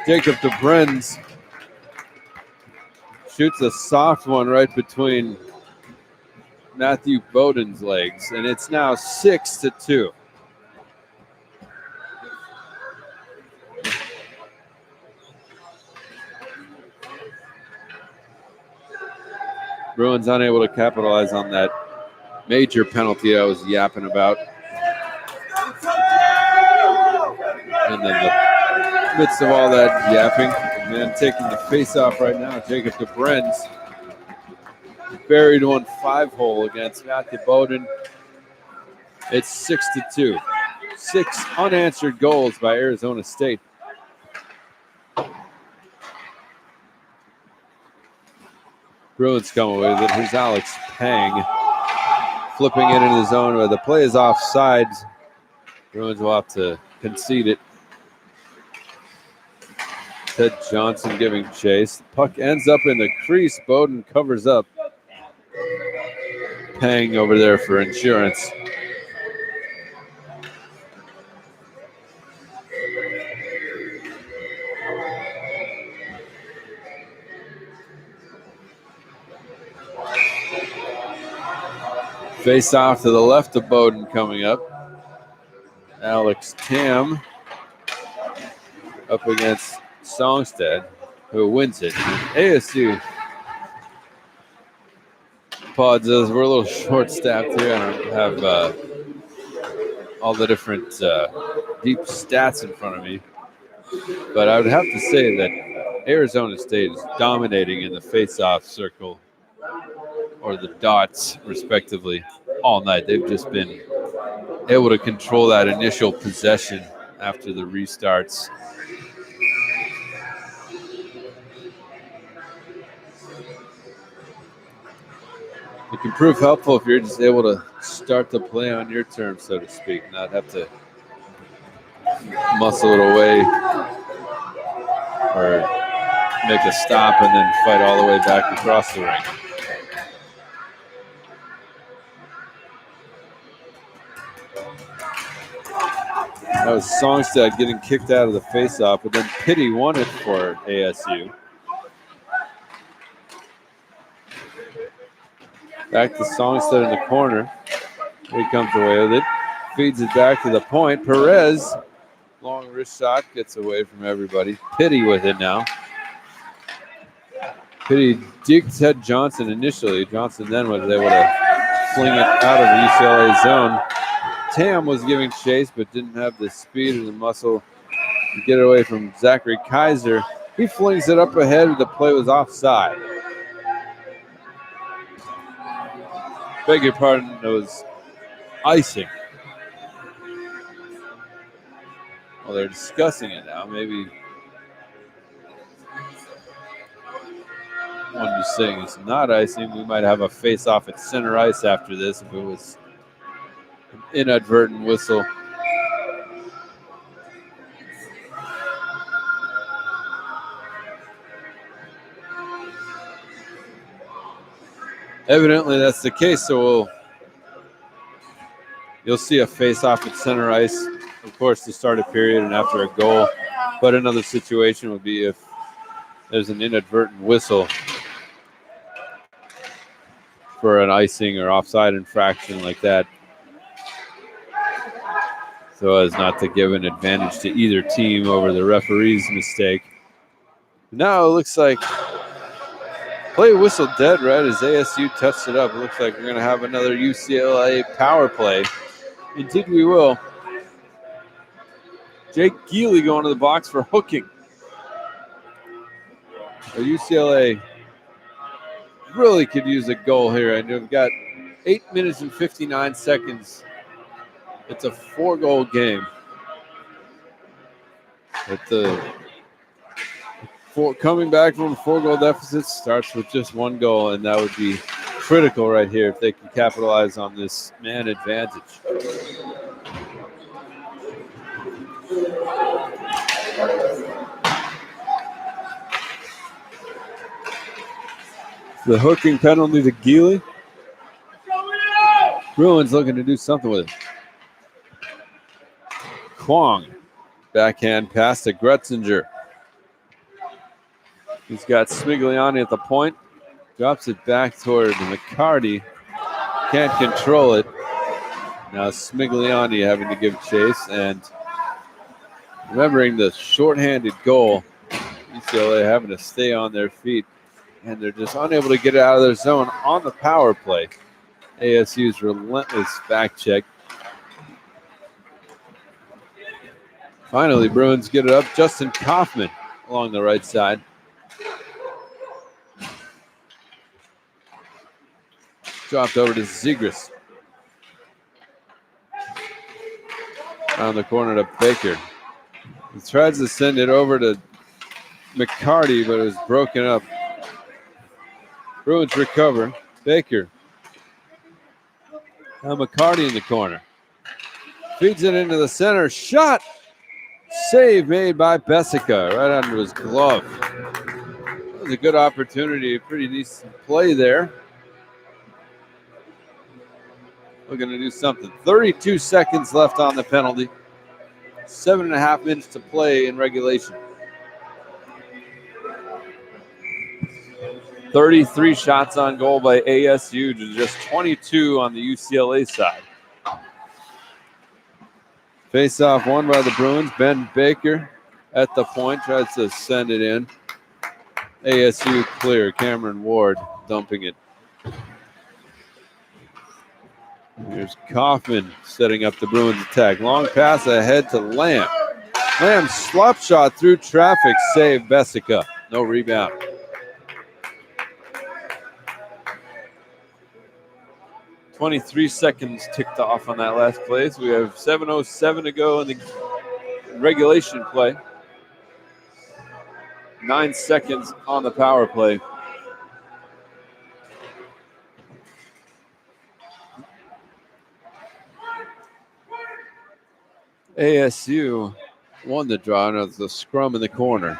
Jacob DeBrenz shoots a soft one right between Matthew Bowden's legs, and it's now 6-2. Bruins unable to capitalize on that major penalty I was yapping about. And then the midst of all that yapping, the man taking the face-off right now, Jacob DeBrenz, buried one 5-hole against Matthew Bowden. It's 6-2. 6 unanswered goals by Arizona State. Bruins come away with it. Here's Alex Pang flipping it into the zone where the play is offside. Bruins will have to concede it. Ted Johnson giving chase. The puck ends up in the crease. Bowden covers up. Pang over there for insurance. Face off to the left of Bowden coming up. Alex Tam up against Songstead, who wins it. ASU pods us. We're a little short-staffed here. I don't have all the different deep stats in front of me. But I would have to say that Arizona State is dominating in the face-off circle or the dots, respectively, all night. They've just been able to control that initial possession after the restarts. It can prove helpful if you're just able to start the play on your terms, so to speak, not have to muscle it away or make a stop and then fight all the way back across the ring. That was Songstead getting kicked out of the face-off, but then Pitti won it for ASU. Back to Songstead in the corner. He comes away with it. Feeds it back to the point. Perez, long wrist shot, gets away from everybody. Pitti with it now. Pitti digs at Johnson initially. Johnson then was able to fling it out of the UCLA zone. Tam was giving chase, but didn't have the speed or the muscle to get away from Zachary Kaiser. He flings it up ahead. The play was offside. Beg your pardon, it was icing. Well, they're discussing it now. Maybe one is saying it's not icing. We might have a face-off at center ice after this if it was an inadvertent whistle. Evidently, that's the case, so you'll see a face-off at center ice, of course, to start a period and after a goal. But another situation would be if there's an inadvertent whistle for an icing or offside infraction like that, so as not to give an advantage to either team over the referee's mistake. Now it looks like play whistle dead right as ASU touched it up. It looks like we're going to have another UCLA power play. Indeed we will. Jake Geely going to the box for hooking. UCLA really could use a goal here. I know we've got 8 minutes and 59 seconds. It's a 4-goal game. But coming back from a 4-goal deficit starts with just 1 goal, and that would be critical right here if they can capitalize on this man advantage. The hooking penalty to Geely. Bruins looking to do something with it. Kwong, backhand pass to Gretzinger. He's got Smigliani at the point. Drops it back toward McCarty. Can't control it. Now Smigliani having to give chase. And remembering the shorthanded goal, UCLA having to stay on their feet. And they're just unable to get it out of their zone on the power play. ASU's relentless back check. Finally, Bruins get it up. Justin Kaufman along the right side. Dropped over to Zegras. Down the corner to Baker. He tries to send it over to McCarty, but it was broken up. Bruins recover. Baker. Now McCarty in the corner. Feeds it into the center. Shot. Save made by Bessica right under his glove. That was a good opportunity. A pretty decent play there. Looking to do something. 32 seconds left on the penalty. 7.5 minutes to play in regulation. 33 shots on goal by ASU to just 22 on the UCLA side. Face-off won by the Bruins. Ben Baker at the point tries to send it in. ASU clear. Cameron Ward dumping it. Here's Kaufman setting up the Bruins attack. Long pass ahead to Lamb. Lamb slop shot through traffic. Save Bessica. No rebound. "23 seconds ticked off on that last play. So we have 7:07 to go in the regulation play. 9 seconds on the power play. ASU won the draw, and it's the scrum in the corner.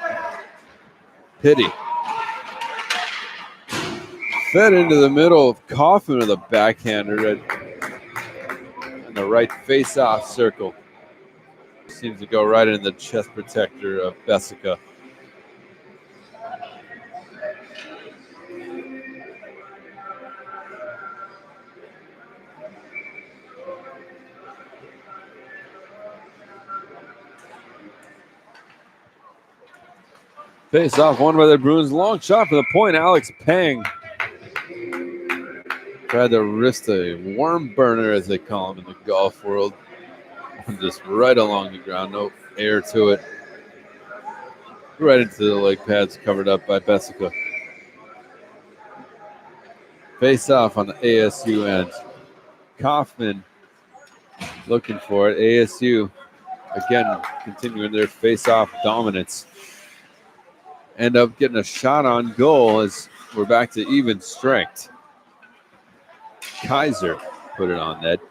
Pity. Fed into the middle of Kaufman with a backhander in the right face-off circle. Seems to go right in the chest protector of Bessica. Face-off won by the Bruins. Long shot for the point. Alex Pang tried to wrist a worm burner, as they call them in the golf world. Just right along the ground. No air to it. Right into the leg pads, covered up by Bessica. Face-off on the ASU end. Kaufman looking for it. ASU, again, continuing their face-off dominance. End up getting a shot on goal as we're back to even strength. Kaiser put it on net.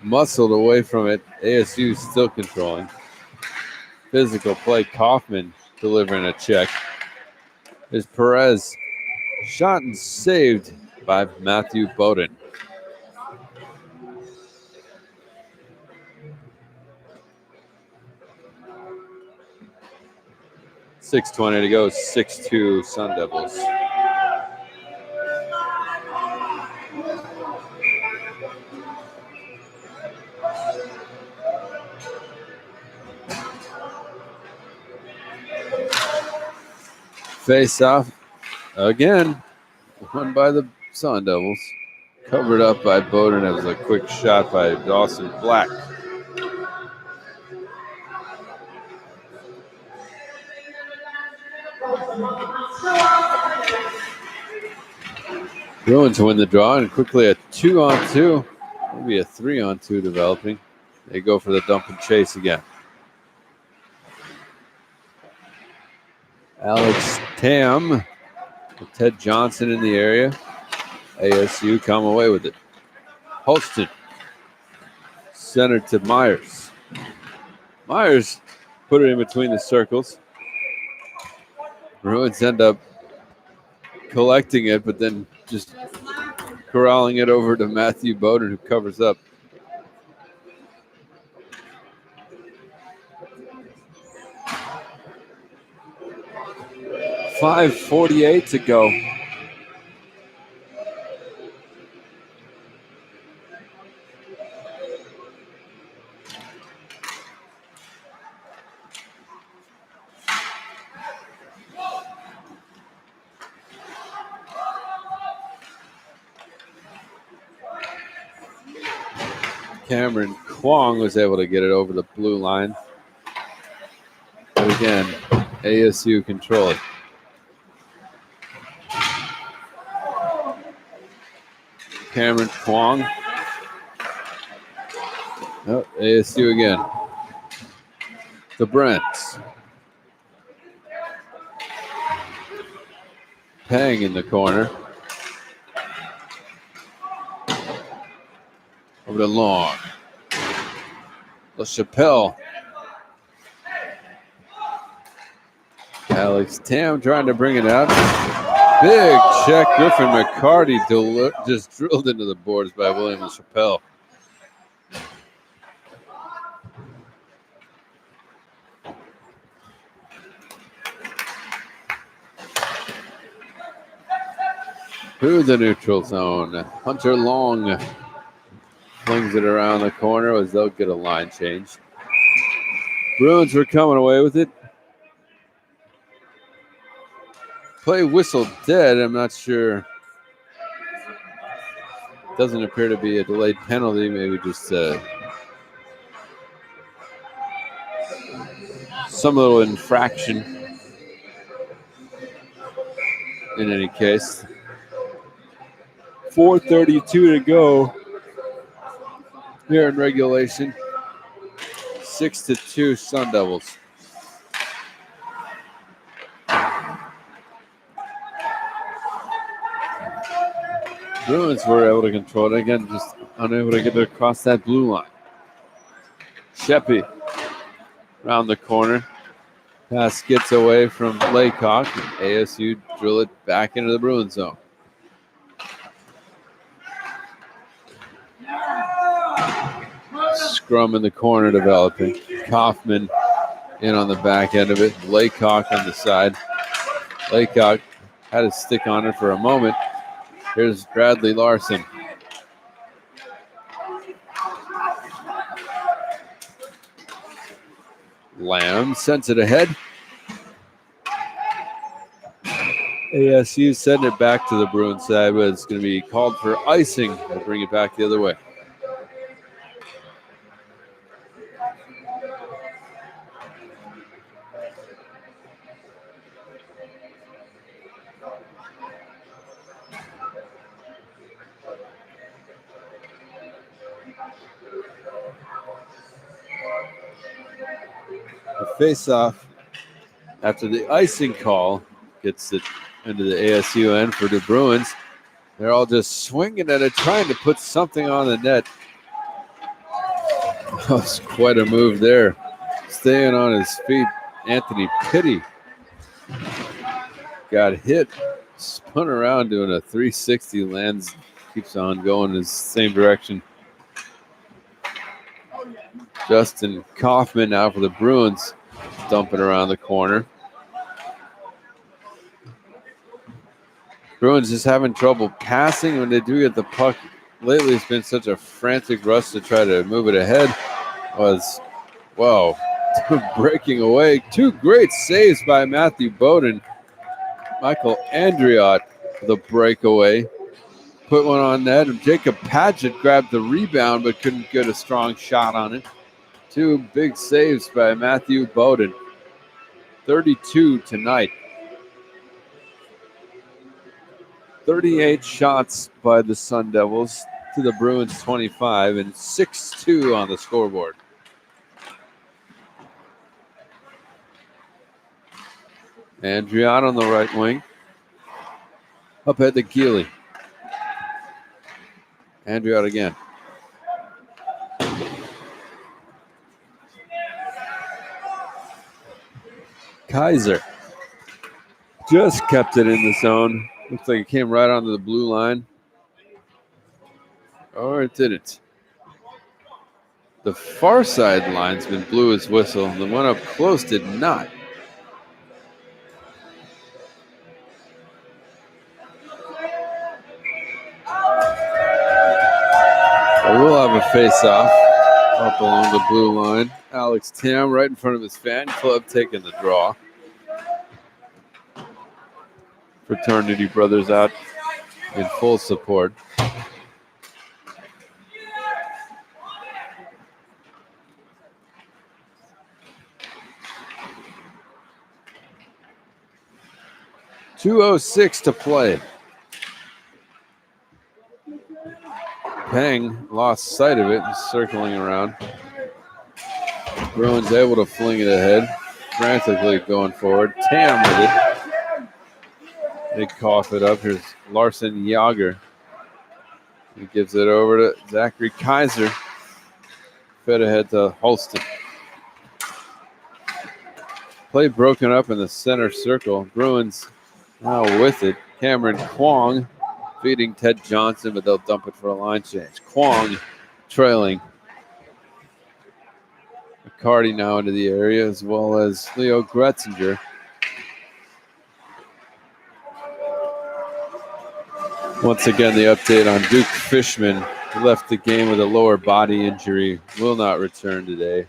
Muscled away from it. ASU still controlling. Physical play. Kaufman delivering a check. There's Perez. Shot and saved by Matthew Bowden. .620 to go. 6-2 Sun Devils. Face off again, won by the Sun Devils. Covered up by Bowden. It was a quick shot by Dawson Black. Bruins win the draw, and quickly a 2-on-2, maybe a 3-on-2 developing. They go for the dump and chase again. Alex Tam, Ted Johnson in the area. ASU come away with it. Holston, center to Myers. Myers put it in between the circles. Bruins end up collecting it, but then just corralling it over to Matthew Bowden, who covers up. .548 to go. Cameron Kwong was able to get it over the blue line. But again, ASU control it. Cameron Kwong. Oh, ASU again. The Brents. Pang in the corner. Over to Long. LaChapelle. Alex Tam trying to bring it out. Big check. Griffin McCarty just drilled into the boards by William LaChapelle. to the neutral zone. Hunter Long flings it around the corner as they'll get a line change. Bruins were coming away with it. Play whistle dead. I'm not sure. Doesn't appear to be a delayed penalty. Maybe just some little infraction. In any case, 4:32 to go here in regulation. 6-2 Sun Devils. Bruins were able to control it again, just unable to get it across that blue line. Sheppy around the corner. Pass gets away from Laycock. ASU drill it back into the Bruins zone. Scrum in the corner developing. Kaufman in on the back end of it. Laycock on the side. Laycock had his stick on it for a moment. Here's Bradley Larson. Lamb sends it ahead. ASU sending it back to the Bruins side, but it's going to be called for icing to bring it back the other way. The face-off after the icing call gets it into the ASU end for the Bruins. They're all just swinging at it, trying to put something on the net. That was quite a move there. Staying on his feet, Anthony Pitti got hit, spun around doing a 360, lands, keeps on going in the same direction. Justin Kaufman now for the Bruins, dumping around the corner. Bruins just having trouble passing when they do get the puck. Lately, it's been such a frantic rush to try to move it ahead. Breaking away. Two great saves by Matthew Bowden. Michael Andriot, the breakaway. Put one on net. Jacob Padgett grabbed the rebound but couldn't get a strong shot on it. Two big saves by Matthew Bowden. 32 tonight. 38 shots by the Sun Devils to the Bruins 25 and 6-2 on the scoreboard. Andriot on the right wing. Up ahead to Keeley. Andriot again. Kaiser just kept it in the zone. Looks like it came right onto the blue line. Or it didn't. The far side linesman blew his whistle. The one up close did not. We'll have a face-off up along the blue line. Alex Tam right in front of his fan club taking the draw. Fraternity brothers out in full support. .206 to play. Peng lost sight of it and circling around. Bruins able to fling it ahead, frantically going forward. Tam with it. They cough it up. Here's Larson Yager. He gives it over to Zachary Kaiser. Fed ahead to Holston. Play broken up in the center circle. Bruins now with it. Cameron Kwong feeding Ted Johnson, but they'll dump it for a line change. Kwong trailing. McCarty now into the area, as well as Leo Gretzinger. Once again, the update on Duke Fishman, who left the game with a lower body injury, will not return today.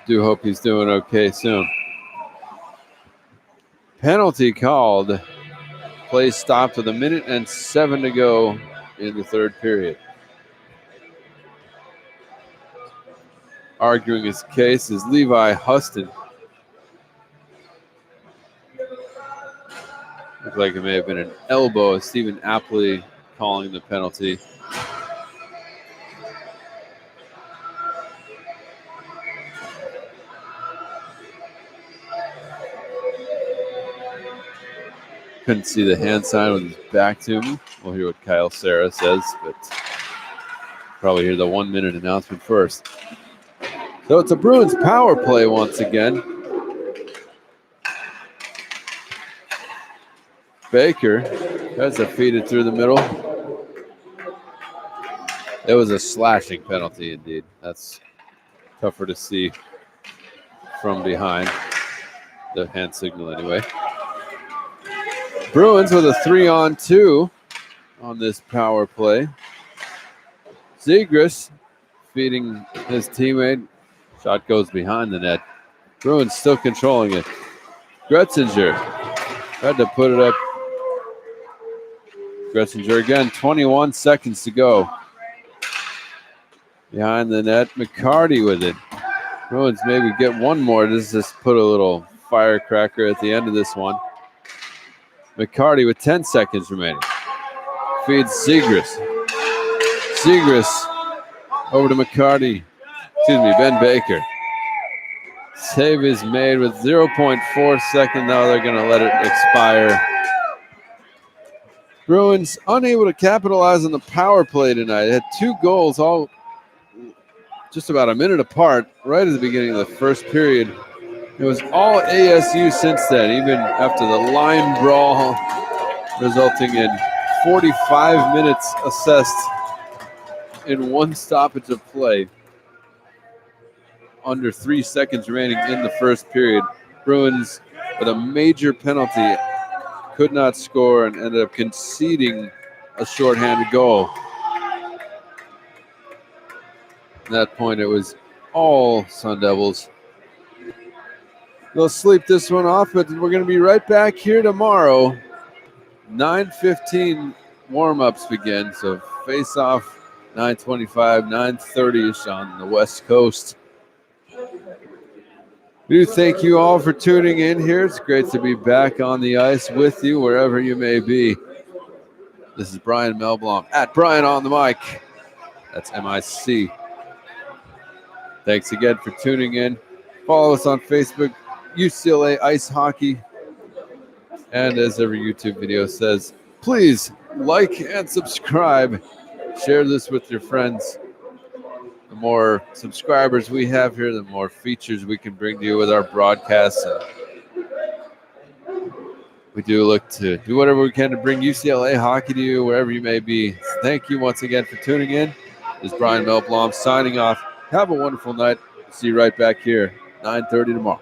Do hope he's doing okay soon. Penalty called. Play stopped with 1:07 to go in the third period. Arguing his case is Levi Huston. Looked like it may have been an elbow. Stephen Apley calling the penalty. Couldn't see the hand sign with his back to me. We'll hear what Kyle Serra says, but probably hear the 1 minute announcement first. So it's a Bruins power play once again. Baker tries to feed it through the middle. It was a slashing penalty indeed. That's tougher to see from behind. The hand signal anyway. Bruins with a 3-on-2 on this power play. Zegras feeding his teammate. Shot goes behind the net. Bruins still controlling it. Gretzinger tried to put it up. Gretzinger again, 21 seconds to go. Behind the net, McCarty with it. Bruins maybe get one more. This just put a little firecracker at the end of this one. McCarty with 10 seconds remaining. Feeds Zegras. Zegras over to McCarty. Excuse me, Ben Baker. Save is made with 0.4 seconds. Now they're going to let it expire. Bruins unable to capitalize on the power play tonight. They had 2 goals, all just about a minute apart, right at the beginning of the first period. It was all ASU since then, even after the line brawl, resulting in 45 minutes assessed in 1 stoppage of play. Under 3 seconds remaining in the first period. Bruins with a major penalty could not score and ended up conceding a shorthanded goal. At that point, it was all Sun Devils. They'll sleep this one off, but we're going to be right back here tomorrow. 9:15 warm-ups begin, so face-off 9:25, 9:30-ish on the West Coast. We do thank you all for tuning in here. It's great to be back on the ice with you wherever you may be. This is Brian Melblom at Brian on the mic. That's MIC. Thanks again for tuning in. Follow us on Facebook, UCLA Ice Hockey. And as every YouTube video says, please like and subscribe. Share this with your friends. The more subscribers we have here, the more features we can bring to you with our broadcasts. And we do look to do whatever we can to bring UCLA hockey to you wherever you may be. Thank you once again for tuning in. This is Brian Melblom signing off. Have a wonderful night. See you right back here, 9:30 tomorrow.